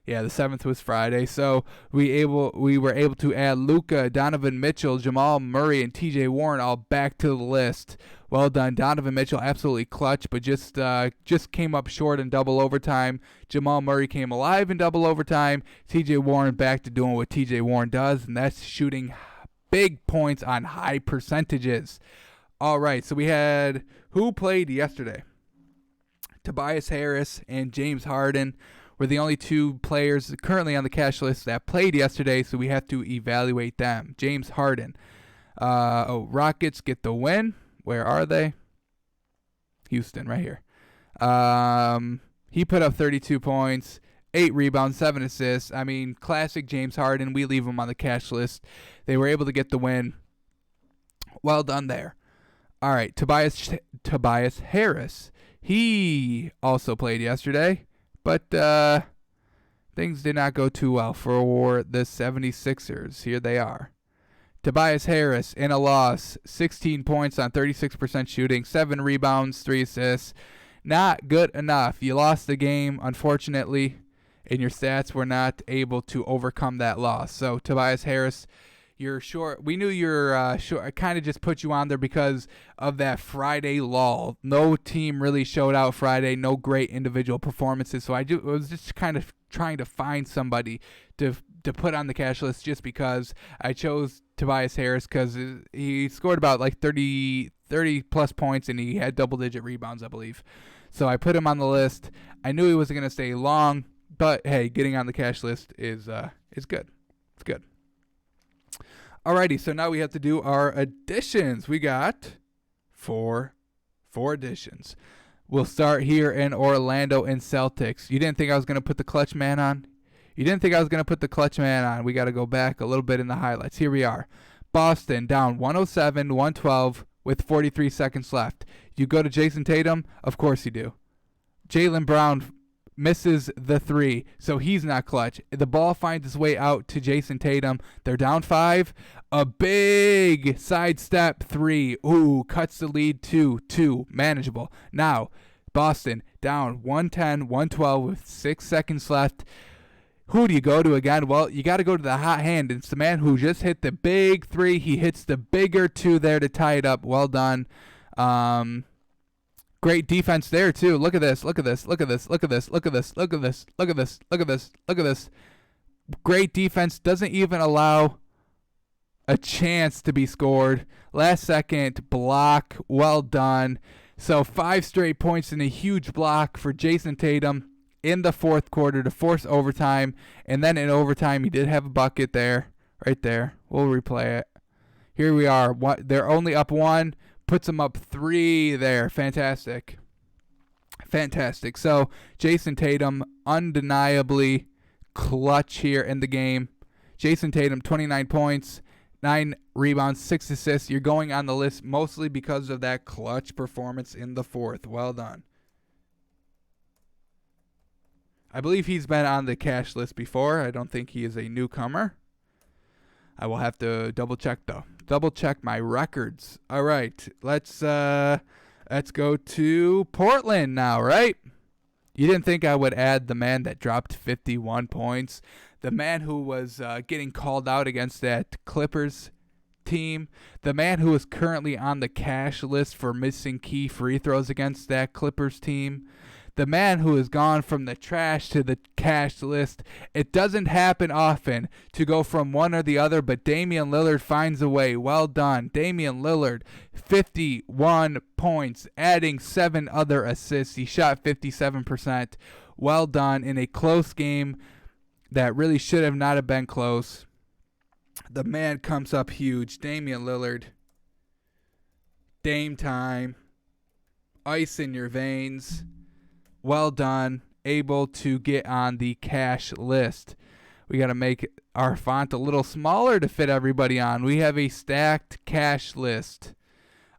Yeah, the 7th was Friday. So we were able to add Luka, Donovan Mitchell, Jamal Murray, and TJ Warren all back to the list. Well done. Donovan Mitchell absolutely clutch, but just came up short in double overtime. Jamal Murray came alive in double overtime. TJ Warren back to doing what TJ Warren does, and that's shooting big points on high percentages. All right, so we had who played yesterday? Tobias Harris and James Harden were the only 2 players currently on the cash list that played yesterday, so we have to evaluate them. James Harden. Rockets get the win. Where are they? Houston, right here. He put up 32 points, 8 rebounds, 7 assists. I mean, classic James Harden. We leave him on the cash list. They were able to get the win. Well done there. All right, Tobias Harris. He also played yesterday, but things did not go too well for the 76ers. Here they are. Tobias Harris in a loss, 16 points on 36% shooting, 7 rebounds, 3 assists. Not good enough. You lost the game, unfortunately, and your stats were not able to overcome that loss. So, Tobias Harris, you're short. We knew you're short. I kind of just put you on there because of that Friday lull. No team really showed out Friday. No great individual performances. So I was just kind of trying to find somebody to put on the cash list just because I chose Tobias Harris because he scored about like 30 plus points and he had double-digit rebounds, I believe. So I put him on the list. I knew he wasn't going to stay long, but hey, getting on the cash list is good. It's good. Alrighty, so now we have to do our additions. We got four additions. We'll start here in Orlando and Celtics. You didn't think I was going to put the clutch man on? We got to go back a little bit in the highlights. Here we are. Boston down 107-112 with 43 seconds left. You go to Jason Tatum? Of course you do. Jaylen Brown misses the 3, so he's not clutch. The ball finds its way out to Jason Tatum. They're down 5. A big sidestep 3. Ooh, cuts the lead to 2. Manageable. Now, Boston down 110, 112 with 6 seconds left. Who do you go to again? Well, you got to go to the hot hand. It's the man who just hit the big 3. He hits the bigger 2 there to tie it up. Well done. Great defense there too. Look at this. Look at this. Look at this. Look at this. Look at this. Look at this. Look at this. Look at this. Look at this. Great defense. Doesn't even allow a chance to be scored. Last second block. Well done. So 5 straight points and a huge block for Jason Tatum in the fourth quarter to force overtime. And then in overtime, he did have a bucket there. Right there. We'll replay it. Here we are. They're only up 1. Puts them up 3 there. Fantastic. Fantastic. So Jason Tatum undeniably clutch here in the game. Jason Tatum, 29 points, 9 rebounds, 6 assists. You're going on the list mostly because of that clutch performance in the fourth. Well done. I believe he's been on the cash list before. I don't think he is a newcomer. I will have to double check though. Double check my records. All right, let's go to Portland now, right? You didn't think I would add the man that dropped 51 points, the man who was getting called out against that Clippers team, the man who is currently on the cash list for missing key free throws against that Clippers team, the man who has gone from the trash to the cash list. It doesn't happen often to go from one or the other, but Damian Lillard finds a way. Well done. Damian Lillard, 51 points, adding 7 other assists. He shot 57%. Well done in a close game that really should have not have been close. The man comes up huge. Damian Lillard. Dame time. Ice in your veins. Well done, able to get on the cash list. We got to make our font a little smaller to fit everybody on. We have a stacked cash list.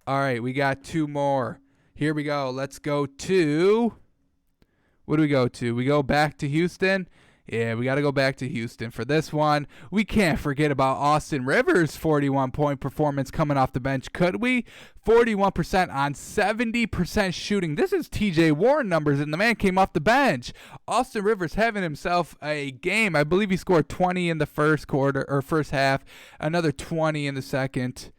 All right, we got 2 more. Here we go. Let's go to, what do we go to? We go back to Houston. Yeah, we got to go back to Houston for this one. We can't forget about Austin Rivers' 41-point performance coming off the bench, could we? 41% on 70% shooting. This is TJ Warren numbers, and the man came off the bench. Austin Rivers having himself a game. I believe he scored 20 in the first quarter or first half, another 20 in the second.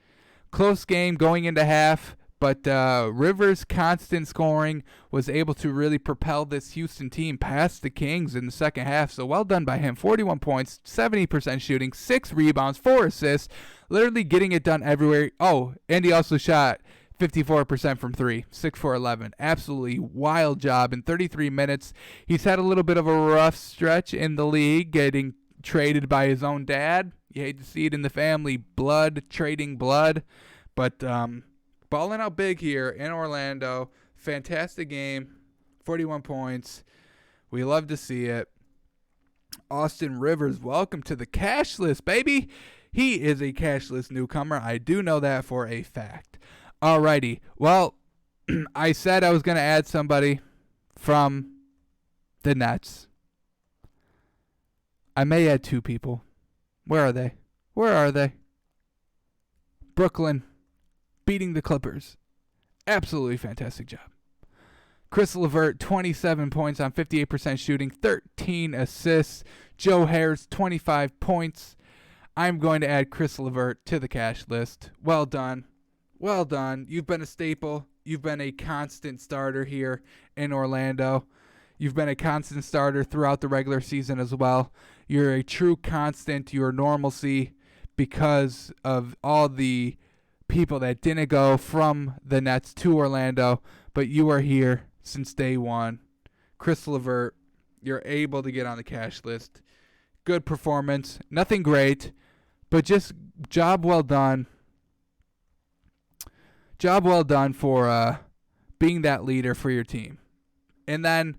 Close game going into half. But Rivers' constant scoring was able to really propel this Houston team past the Kings in the second half. So well done by him. 41 points, 70% shooting, 6 rebounds, 4 assists, literally getting it done everywhere. Oh, and he also shot 54% from 3, 6 for 11. Absolutely wild job in 33 minutes. He's had a little bit of a rough stretch in the league, getting traded by his own dad. You hate to see it in the family, blood, trading blood. But balling out big here in Orlando. Fantastic game. 41 points. We love to see it. Austin Rivers, welcome to the cash list, baby. He is a cash list newcomer. I do know that for a fact. Alrighty. Well, I said I was going to add somebody from the Nets. I may add 2 people. Where are they? Where are they? Brooklyn. Beating the Clippers. Absolutely fantastic job. Chris LeVert, 27 points on 58% shooting, 13 assists. Joe Harris, 25 points. I'm going to add Chris LeVert to the cash list. Well done. Well done. You've been a staple. You've been a constant starter here in Orlando. You've been a constant starter throughout the regular season as well. You're a true constant. Your normalcy because of all the people that didn't go from the Nets to Orlando, but you are here since day one. Chris LeVert, you're able to get on the cash list. Good performance. Nothing great, but just job well done. Job well done for being that leader for your team. And then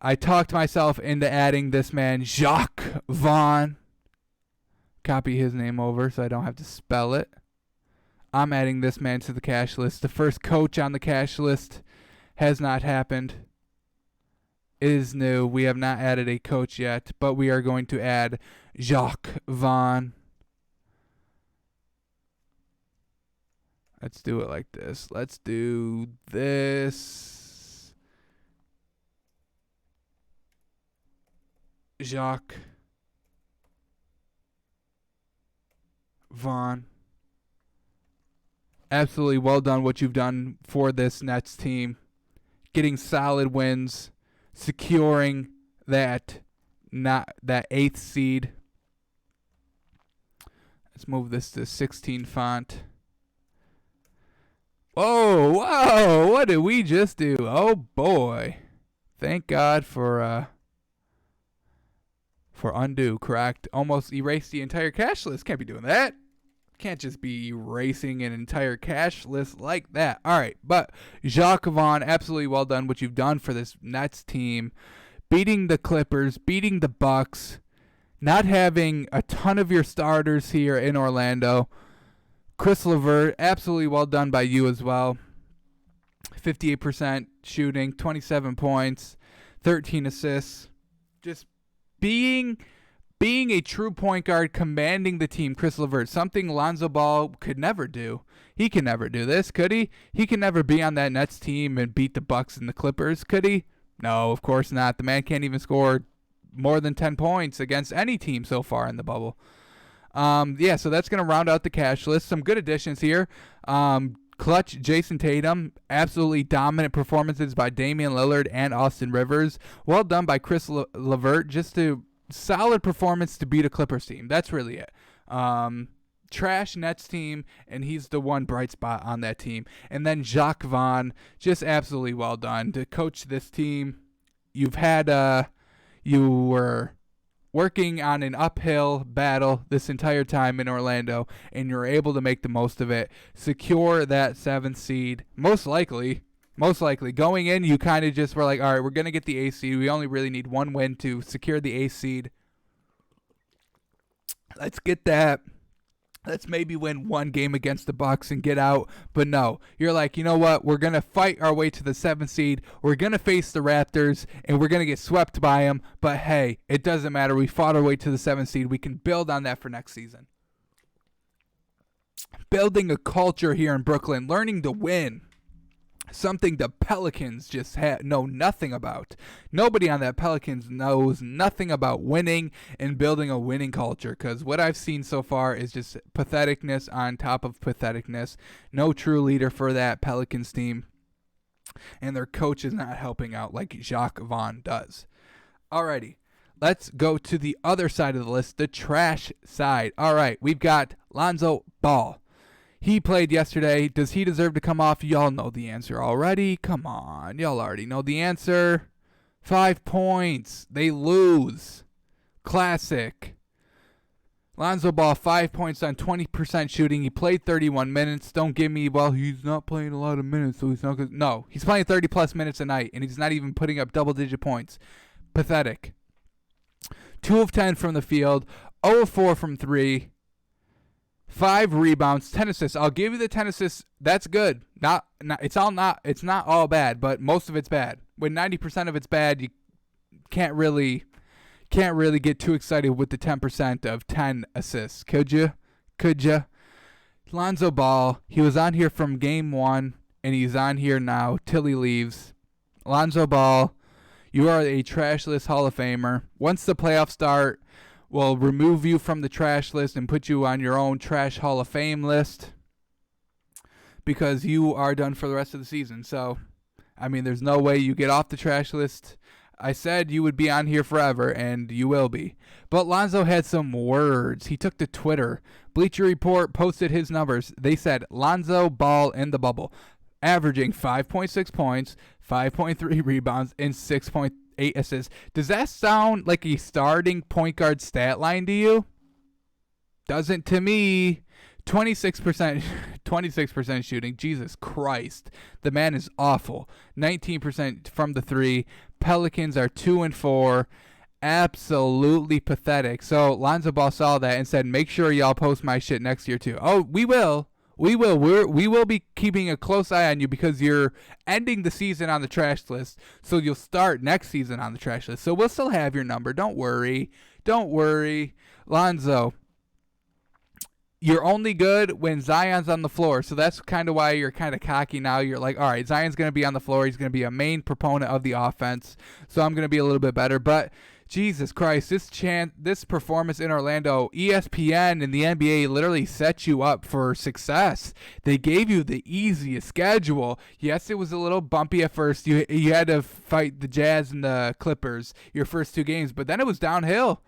I talked myself into adding this man, Jacques Vaughn. Copy his name over so I don't have to spell it. I'm adding this man to the cash list. The first coach on the cash list has not happened. is new. We have not added a coach yet, but we are going to add Jacques Vaughn. Let's do it like this. Let's do this. Jacques Vaughn. Absolutely well done what you've done for this Nets team. Getting solid wins, securing that 8th seed. Let's move this to 16 font. Whoa, what did we just do? Oh boy. Thank God for undo, correct? Almost erased the entire cache list. Can't be doing that. Can't just be erasing an entire cache list like that. All right, but Jacques Vaughn, absolutely well done what you've done for this Nets team. Beating the Clippers, beating the Bucks, not having a ton of your starters here in Orlando. Chris LeVert, absolutely well done by you as well. 58% shooting, 27 points, 13 assists. Just being a true point guard, commanding the team. Chris LeVert, something Lonzo Ball could never do. He can never do this, could he? He can never be on that Nets team and beat the Bucks and the Clippers, could he? No, of course not. The man can't even score more than 10 points against any team so far in the bubble. So that's going to round out the cash list. Some good additions here. Clutch Jason Tatum. Absolutely dominant performances by Damian Lillard and Austin Rivers. Well done by Chris LeVert. Just a solid performance to beat a Clippers team. That's really it. Trash Nets team, and he's the one bright spot on that team. And then Jacques Vaughn. Just absolutely well done to coach this team. You were working on an uphill battle this entire time in Orlando, and you're able to make the most of it. Secure that 7th seed. Most likely, going in, you kind of just were like, all right, we're going to get the 8th seed. We only really need one win to secure the 8th seed. Let's get that. Let's maybe win one game against the Bucks and get out. But no, you're like, you know what? We're going to fight our way to the 7th seed. We're going to face the Raptors, and we're going to get swept by them. But hey, it doesn't matter. We fought our way to the 7th seed. We can build on that for next season. Building a culture here in Brooklyn, learning to win. Something the Pelicans just know nothing about. Nobody on that Pelicans knows nothing about winning and building a winning culture, because what I've seen so far is just patheticness on top of patheticness. No true leader for that Pelicans team, and their coach is not helping out like Jacques Vaughn does. Alrighty, let's go to the other side of the list, the trash side. All right, we've got Lonzo Ball. He played yesterday. Does he deserve to come off? Y'all know the answer already. Come on. Y'all already know the answer. 5 points. They lose. Classic. Lonzo Ball, 5 points on 20% shooting. He played 31 minutes. Don't give me, well, he's not playing a lot of minutes, so he's not good. No, he's playing 30-plus minutes a night, and he's not even putting up double-digit points. Pathetic. 2 of 10 from the field. 0 of 4 from 3. 5 rebounds, 10 assists. I'll give you the 10 assists. That's good. It's not all bad, but most of it's bad. When 90% of it's bad, you can't really get too excited with the 10% of 10 assists. Could you? Lonzo Ball, he was on here from game 1, and he's on here now till he leaves. Lonzo Ball, you are a trash list Hall of Famer. Once the playoffs start, we'll remove you from the trash list and put you on your own trash Hall of Fame list, because you are done for the rest of the season. So, I mean, there's no way you get off the trash list. I said you would be on here forever, and you will be. But Lonzo had some words. He took to Twitter. Bleacher Report posted his numbers. They said Lonzo Ball in the bubble, averaging 5.6 points, 5.3 rebounds, and 6.8 assists. Does that sound like a starting point guard stat line to you? Doesn't to me. 26% shooting. Jesus Christ. The man is awful. 19% from the 3. Pelicans are 2-4. Absolutely pathetic. So Lonzo Ball saw that and said, make sure y'all post my shit next year too. Oh, we will. We will. We will be keeping a close eye on you because you're ending the season on the trash list. So you'll start next season on the trash list. So we'll still have your number. Don't worry. Don't worry. Lonzo, you're only good when Zion's on the floor. So that's kind of why you're kind of cocky now. You're like, all right, Zion's going to be on the floor. He's going to be a main proponent of the offense. So I'm going to be a little bit better. But Jesus Christ, this performance in Orlando, ESPN and the NBA literally set you up for success. They gave you the easiest schedule. Yes, it was a little bumpy at first. You had to fight the Jazz and the Clippers your first 2 games, but then it was downhill.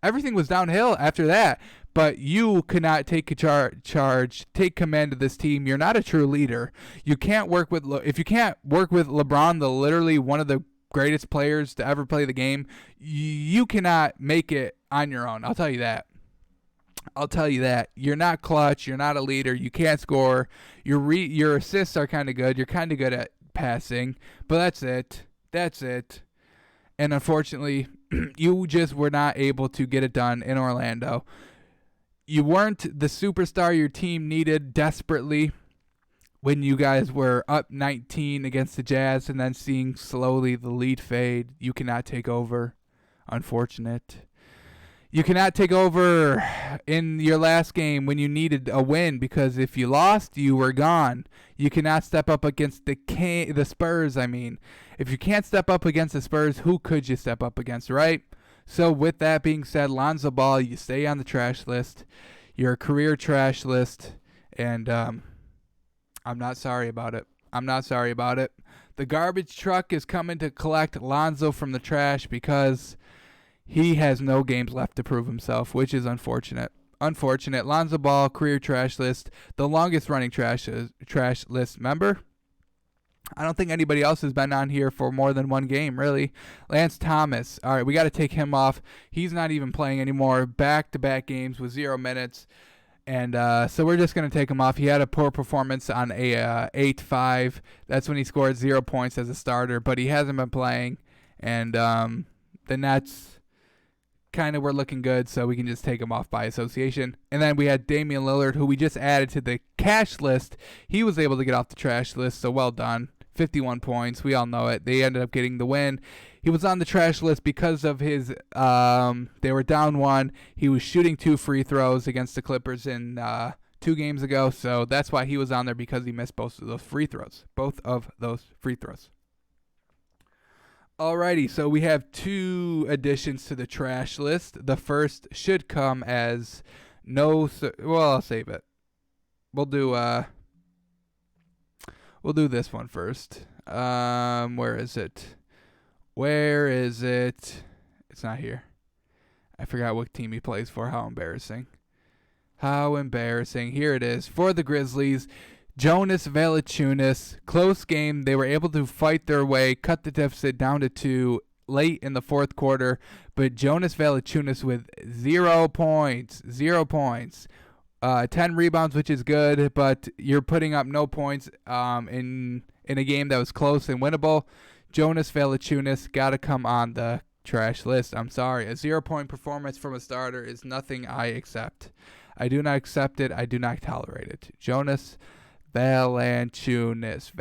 Everything was downhill after that. But you cannot take take command of this team. You're not a true leader. You can't work with if you can't work with LeBron, literally one of the greatest players to ever play the game, you cannot make it on your own. I'll tell you that. You're not clutch. You're not a leader. You can't score. Your assists are kind of good. You're kind of good at passing, but that's it. And unfortunately, you just were not able to get it done in Orlando. You weren't the superstar your team needed desperately when you guys were up 19 against the Jazz and then seeing slowly the lead fade. You cannot take over. Unfortunate. You cannot take over in your last game when you needed a win, because if you lost, you were gone. You cannot step up against the Spurs, If you can't step up against the Spurs, who could you step up against, right? So with that being said, Lonzo Ball, you stay on the trash list. You're a career trash list, and I'm not sorry about it. The garbage truck is coming to collect Lonzo from the trash because he has no games left to prove himself, which is unfortunate. Lonzo Ball, career trash list, the longest running trash list member. I don't think anybody else has been on here for more than 1 game, really. Lance Thomas. All right, we got to take him off. He's not even playing anymore. Back-to-back games with 0 minutes. And so we're just going to take him off. He had a poor performance on a 8-5. That's when he scored 0 points as a starter, but he hasn't been playing. And the Nets kind of were looking good, so we can just take him off by association. And then we had Damian Lillard, who we just added to the cash list. He was able to get off the trash list, so well done. 51 points. We all know it. They ended up getting the win. He was on the trash list because of his they were down 1. He was shooting 2 free throws against the Clippers in 2 games ago, so that's why he was on there, because he missed both of those free throws. Alrighty, so we have 2 additions to the trash list. The first should come as I'll save it. We'll do this one first. Where is it? It's not here. I forgot what team he plays for. How embarrassing. Here it is. For the Grizzlies, Jonas Valanciunas. Close game. They were able to fight their way, cut the deficit down to 2 late in the 4th quarter. But Jonas Valanciunas with 0 points. 10 rebounds, which is good, but you're putting up no points in a game that was close and winnable. Jonas Valanciunas got to come on the trash list. I'm sorry. A 0-point performance from a starter is nothing I accept. I do not accept it. I do not tolerate it. Jonas Valanciunas.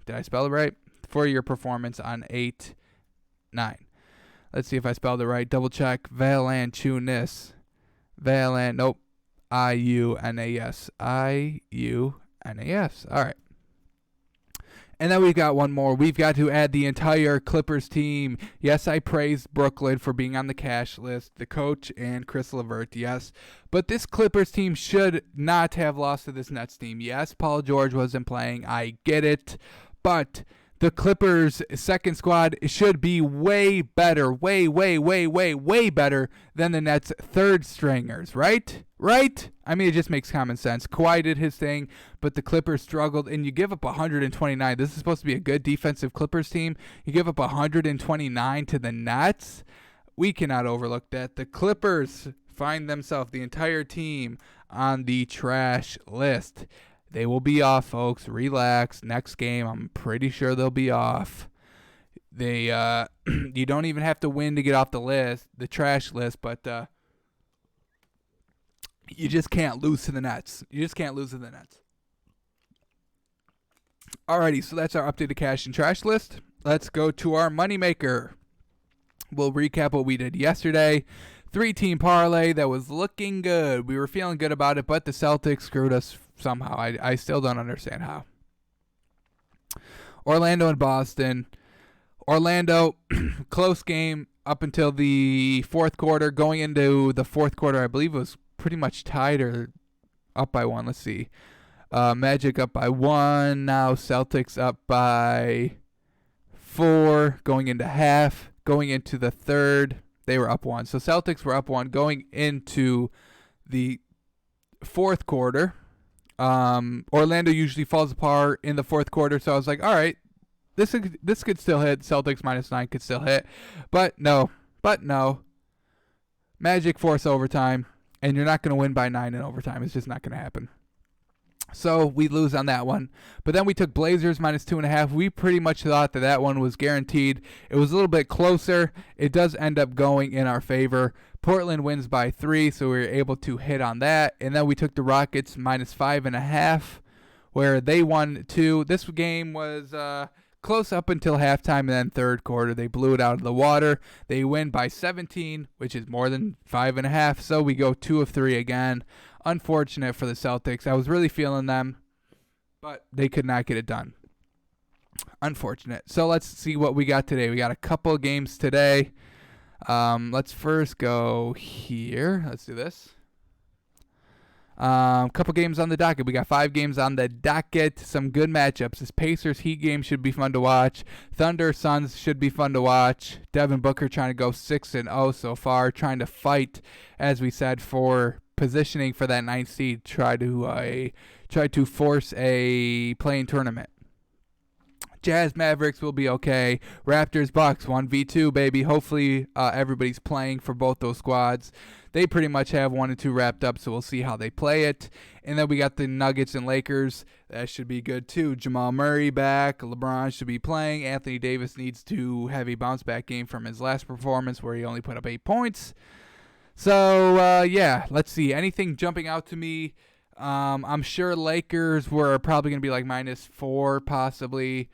Did I spell it right? For your performance on 8-9. Let's see if I spelled it right. Double check. Valanciunas. Nope. I-U-N-A-S. I-U-N-A-S. All right. And then we've got one more. We've got to add the entire Clippers team. Yes, I praised Brooklyn for being on the cash list, the coach and Chris LeVert, yes. But this Clippers team should not have lost to this Nets team. Yes, Paul George wasn't playing. I get it. But the Clippers' second squad should be way better, way better than the Nets' third stringers, right? It just makes common sense. Kawhi did his thing, but the Clippers struggled, and you give up 129. This is supposed to be a good defensive Clippers team. You give up 129 to the Nets. We cannot overlook that. The Clippers find themselves, the entire team, on the trash list. They will be off, folks. Relax. Next game, I'm pretty sure they'll be off. They you don't even have to win to get off the trash list, but you just can't lose to the Nets. Alrighty, so that's our updated cash and trash list. Let's go to our moneymaker. We'll recap what we did yesterday. 3-team parlay that was looking good. We were feeling good about it, but the Celtics screwed us somehow. I still don't understand how. Orlando and Boston. Orlando, close game up until the fourth quarter. Going into the fourth quarter, I believe it was pretty much tied or up by one. Let's see. Magic up by 1. Now Celtics up by 4. Going into half. Going into the third, they were up 1. So Celtics were up 1 going into the fourth quarter. Orlando usually falls apart in the fourth quarter, so I was like, all right, this could still hit. Celtics -9 could still hit. But no. Magic force overtime, and you're not going to win by 9 in overtime. It's just not going to happen. So we lose on that one. But then we took Blazers -2.5. We pretty much thought that one was guaranteed. It was a little bit closer. It does end up going in our favor. Portland wins by 3, so we were able to hit on that. And then we took the Rockets -5.5, where they won 2. This game was close up until halftime, and then third quarter they blew it out of the water. They win by 17, which is more than 5.5. So we go 2 of 3 again. Unfortunate for the Celtics. I was really feeling them, but they could not get it done. Unfortunate. So let's see what we got today. We got a couple of games today. Let's first go here. Let's do this. Couple games on the docket. We got 5 games on the docket. Some good matchups. This Pacers Heat game should be fun to watch. Thunder Suns should be fun to watch. Devin Booker trying to go 6-0 so far, trying to fight, as we said, for positioning for that 9th seed. Try to force a play-in tournament. Jazz Mavericks will be okay. Raptors Bucks 1v2, baby. Hopefully everybody's playing for both those squads. They pretty much have 1 and 2 wrapped up, so we'll see how they play it. And then we got the Nuggets and Lakers. That should be good too. Jamal Murray back. LeBron should be playing. Anthony Davis needs to have a bounce back game from his last performance where he only put up 8 points. So, yeah, let's see. Anything jumping out to me? I'm sure Lakers were probably going to be like -4 possibly.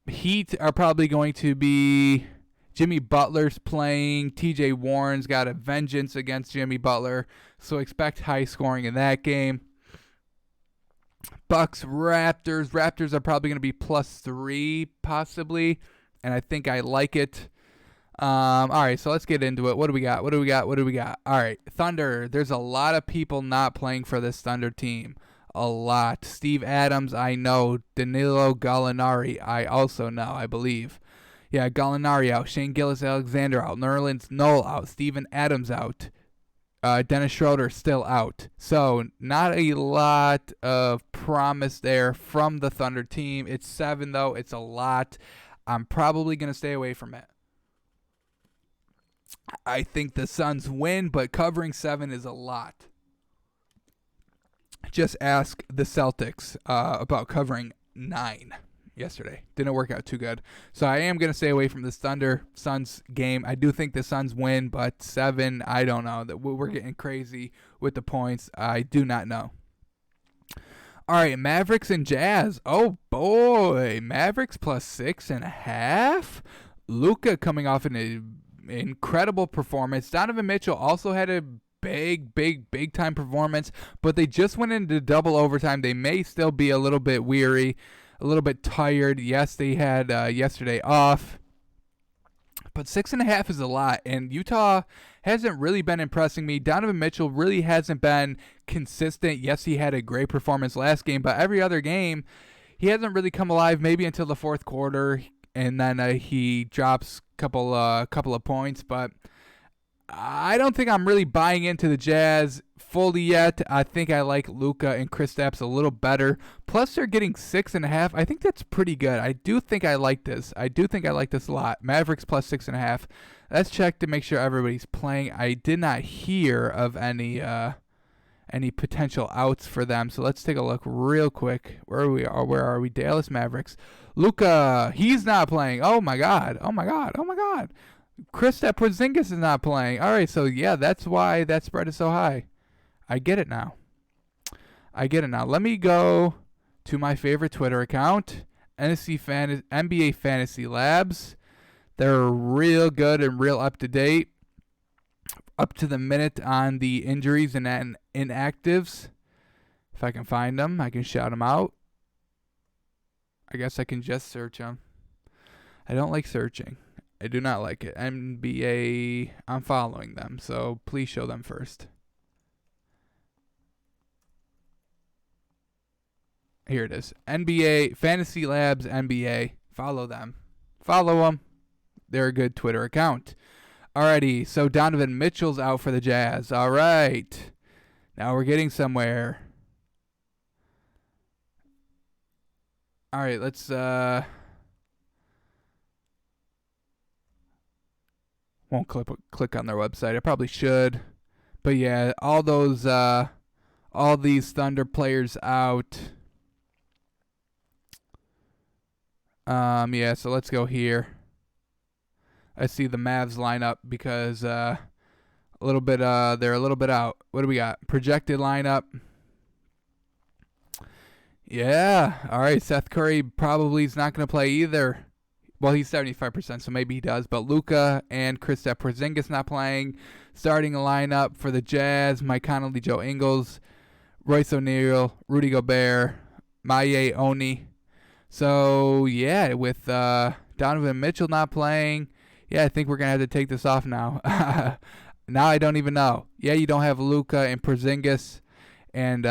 Heat are probably going to be Jimmy Butler's playing. TJ Warren's got a vengeance against Jimmy Butler, so expect high scoring in that game. Bucks, Raptors. Raptors are probably going to be +3 possibly, and I think I like it. All right, so let's get into it. What do we got? All right, Thunder. There's a lot of people not playing for this Thunder team. A lot. Steve Adams, I know. Danilo Gallinari, I also know, I believe. Yeah, Gallinari out. Shane Gilgeous-Alexander out. Nerlens Noel out. Steven Adams out. Dennis Schroeder still out. So not a lot of promise there from the Thunder team. It's 7, though. It's a lot. I'm probably going to stay away from it. I think the Suns win, but covering 7 is a lot. Just ask the Celtics about covering 9 yesterday. Didn't work out too good. So I am going to stay away from this Thunder-Suns game. I do think the Suns win, but 7, I don't know. We're getting crazy with the points. I do not know. All right, Mavericks and Jazz. Oh, boy. Mavericks +6.5. Luka coming off an incredible performance. Donovan Mitchell also had a big time performance, but they just went into double overtime. They may still be a little bit weary, a little bit tired. Yes, they had yesterday off, but 6.5 is a lot, and Utah hasn't really been impressing me. Donovan Mitchell really hasn't been consistent. Yes, he had a great performance last game, but every other game he hasn't really come alive, maybe until the fourth quarter, and then he drops couple of points, but I don't think I'm really buying into the Jazz fully yet. I think I like Luka and Kristaps a little better. Plus, they're getting 6.5. I think that's pretty good. I do think I like this. I like this a lot. Mavericks +6.5. Let's check to make sure everybody's playing. I did not hear of any any potential outs for them. So let's take a look real quick. Where are we? Dallas Mavericks. Luka, he's not playing. Oh my god. Kristaps Porzingis is not playing. All right, so yeah, that's why that spread is so high. I get it now. Let me go to my favorite Twitter account, NBA Fantasy Labs. They're real good and real up to date, up to the minute on the injuries and inactives. If I can find them, I can shout them out. I guess I can just search them. I don't like searching. I do not like it. NBA, I'm following them, so please show them first. Here it is. NBA, Fantasy Labs NBA. Follow them. They're a good Twitter account. Alrighty, so Donovan Mitchell's out for the Jazz. All right. Now we're getting somewhere. All right, let's won't click on their website. I probably should. But yeah, all these Thunder players out. Yeah, so let's go here. I see the Mavs lineup because they're a little bit out. What do we got? Projected lineup. Yeah. All right. Seth Curry probably is not going to play either. Well, he's 75%, so maybe he does. But Luka and Kristaps Porzingis not playing. Starting a lineup for the Jazz: Mike Conley, Joe Ingles, Royce O'Neal, Rudy Gobert, Maye Oni. So yeah, with Donovan Mitchell not playing, yeah, I think we're gonna have to take this off now. Now I don't even know. Yeah, you don't have Luka and Porzingis, and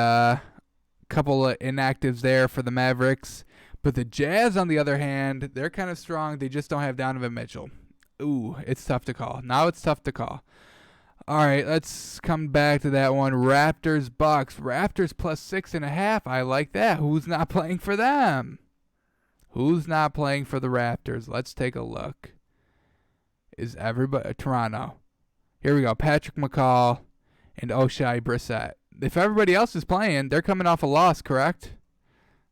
couple of inactives there for the Mavericks. But the Jazz, on the other hand, they're kind of strong. They just don't have Donovan Mitchell. Ooh, it's tough to call. Now it's tough to call. All right, let's come back to that one. Raptors, Bucks. Raptors plus 6.5. I like that. Who's not playing for them? Who's not playing for the Raptors? Let's take a look. Is everybody Toronto? Here we go. Patrick McCall and O'Shea Brissett. If everybody else is playing, they're coming off a loss, correct?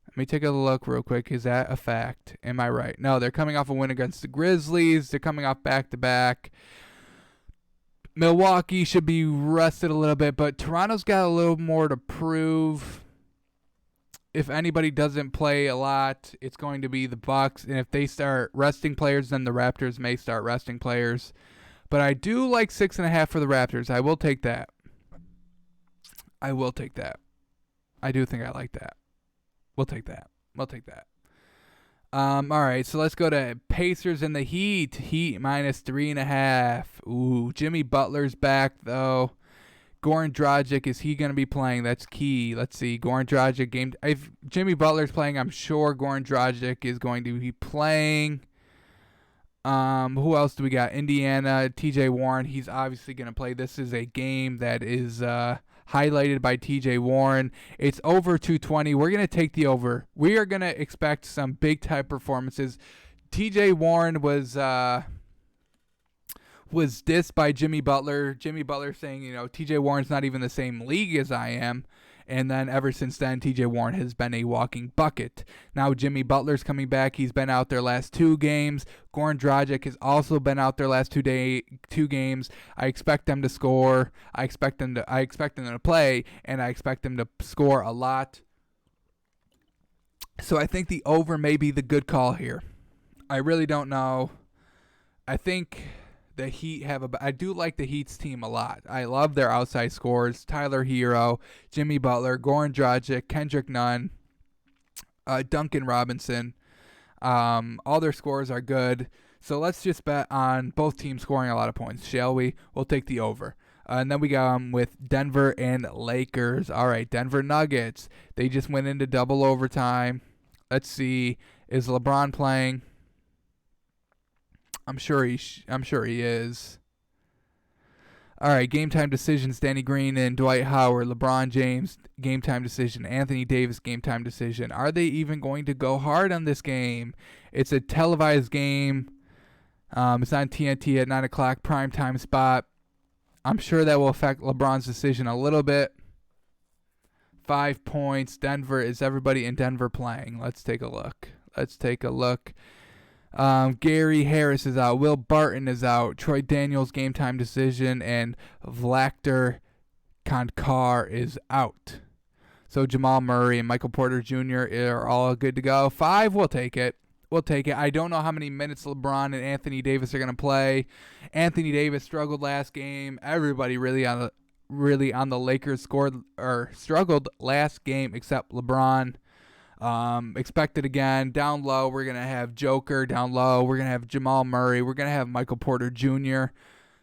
Let me take a look real quick. Is that a fact? Am I right? No, they're coming off a win against the Grizzlies. They're coming off back-to-back. Milwaukee should be rested a little bit, but Toronto's got a little more to prove. If anybody doesn't play a lot, it's going to be the Bucks. And if they start resting players, then the Raptors may start resting players. But I do like 6.5 for the Raptors. I will take that. I do think I like that. We'll take that. All right, so let's go to Pacers and the Heat. Heat minus 3.5. Ooh, Jimmy Butler's back, though. Goran Dragic, is he going to be playing? That's key. Let's see. Goran Dragic game. If Jimmy Butler's playing, I'm sure Goran Dragic is going to be playing. Who else do we got? Indiana, TJ Warren. He's obviously going to play. This is a game that is highlighted by TJ Warren. It's over 220. We're going to take the over. We are going to expect some big time performances. TJ Warren was dissed by Jimmy Butler. Jimmy Butler saying, TJ Warren's not even the same league as I am. And then ever since then, TJ Warren has been a walking bucket. Now Jimmy Butler's coming back. He's been out their last 2 games. Goran Dragic has also been out their last 2 games. I expect them to score. I expect them to play, and I expect them to score a lot. So I think the over may be the good call here. I really don't know. I think the Heat I do like the Heat's team a lot. I love their outside scores. Tyler Hero, Jimmy Butler, Goran Dragic, Kendrick Nunn, Duncan Robinson. All their scores are good. So let's just bet on both teams scoring a lot of points, shall we? We'll take the over. And then we got with Denver and Lakers. All right, Denver Nuggets. They just went into double overtime. Let's see. Is LeBron playing? I'm sure he is. All right, game time decisions. Danny Green and Dwight Howard. LeBron James, game time decision. Anthony Davis, game time decision. Are they even going to go hard on this game? It's a televised game. It's on TNT at 9 o'clock, prime time spot. I'm sure that will affect LeBron's decision a little bit. 5 points. Denver, is everybody in Denver playing? Let's take a look. Gary Harris is out. Will Barton is out. Troy Daniels, game time decision. And Vlachter Konkar is out. So Jamal Murray and Michael Porter Jr. are all good to go. 5, we'll take it. I don't know how many minutes LeBron and Anthony Davis are going to play. Anthony Davis struggled last game. Everybody really on the Lakers struggled last game except LeBron. Expected again. Down low, we're going to have Joker. Down low, we're going to have Jamal Murray. We're going to have Michael Porter Jr.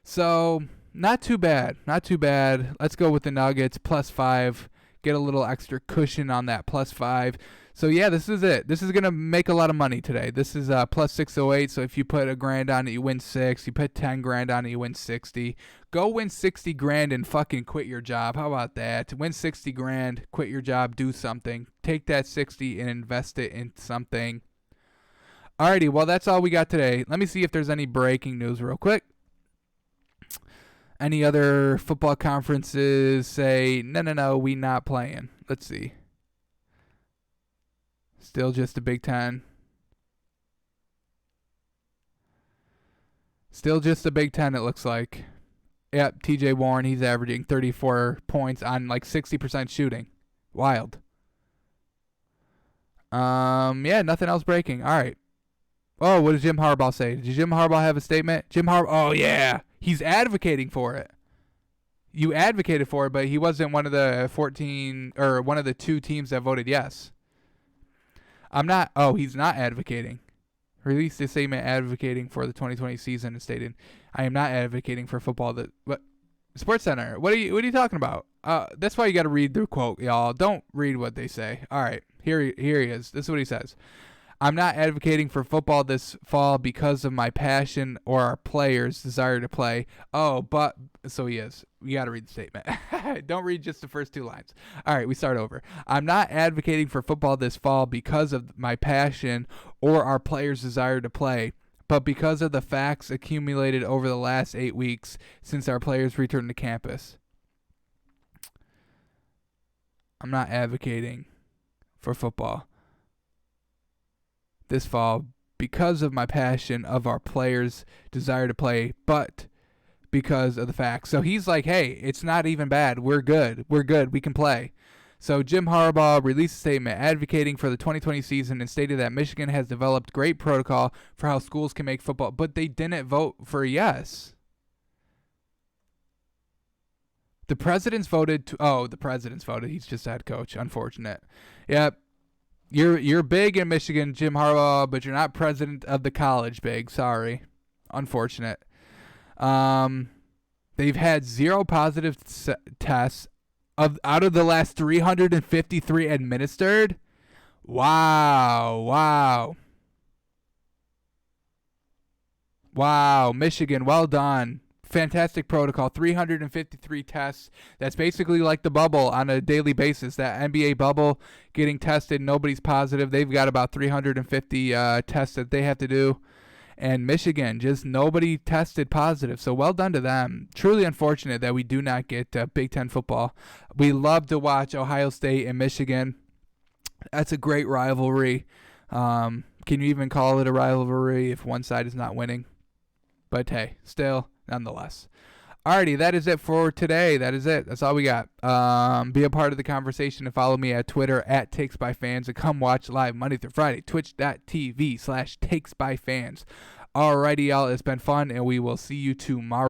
So, not too bad. Let's go with the Nuggets, +5. Get a little extra cushion on that +5. So, yeah, this is it. This is going to make a lot of money today. This is +608. So, if you put $1,000 on it, you win 6. You put $10,000 on it, you win 60. Go win 60 grand and fucking quit your job. How about that? Win 60 grand, quit your job, do something. Take that 60 and invest it in something. Alrighty, well, that's all we got today. Let me see if there's any breaking news real quick. Any other football conferences say, no, we not playing. Let's see. Still just the Big Ten. It looks like. Yep, TJ Warren, he's averaging 34 points on like 60% shooting. Wild. Yeah, nothing else breaking. All right. Oh, what did Jim Harbaugh say? Did Jim Harbaugh have a statement? Oh, yeah. He's advocating for it. You advocated for it, but he wasn't one of the 14 or one of the 2 teams that voted yes. He's not advocating. Released a statement advocating for the 2020 season and stated, "I am not advocating for football what Sports Center. What are you talking about?" That's why you got to read the quote, y'all. Don't read what they say. All right, here he is. This is what he says. "I'm not advocating for football this fall because of my passion or our players' desire to play." So he is. You got to read the statement. Don't read just the first 2 lines. All right, we start over. "I'm not advocating for football this fall because of my passion or our players' desire to play, but because of the facts accumulated over the last 8 weeks since our players returned to campus. I'm not advocating for football this fall because of my passion of our players' desire to play, but because of the facts." So he's like, hey, it's not even bad. We're good. We can play. So Jim Harbaugh released a statement advocating for the 2020 season and stated that Michigan has developed great protocol for how schools can make football, but they didn't vote for yes. The presidents voted. The presidents voted. He's just head coach. Unfortunate. Yep. You're big in Michigan, Jim Harbaugh, but you're not president of the college. Big. Sorry. Unfortunate. They've had 0 positive tests out of the last 353 administered. Wow. Michigan, well done. Fantastic protocol. 353 tests. That's basically like the bubble on a daily basis. That NBA bubble getting tested. Nobody's positive. They've got about 350 tests that they have to do. And Michigan, just nobody tested positive. So well done to them. Truly unfortunate that we do not get Big Ten football. We love to watch Ohio State and Michigan. That's a great rivalry. Can you even call it a rivalry if one side is not winning? But hey, still, nonetheless. Alrighty, that is it for today. That is it. That's all we got. Be a part of the conversation and follow me at Twitter at TakesByFans and come watch live Monday through Friday, twitch.tv/TakesByFans. Alrighty, y'all. It's been fun, and we will see you tomorrow.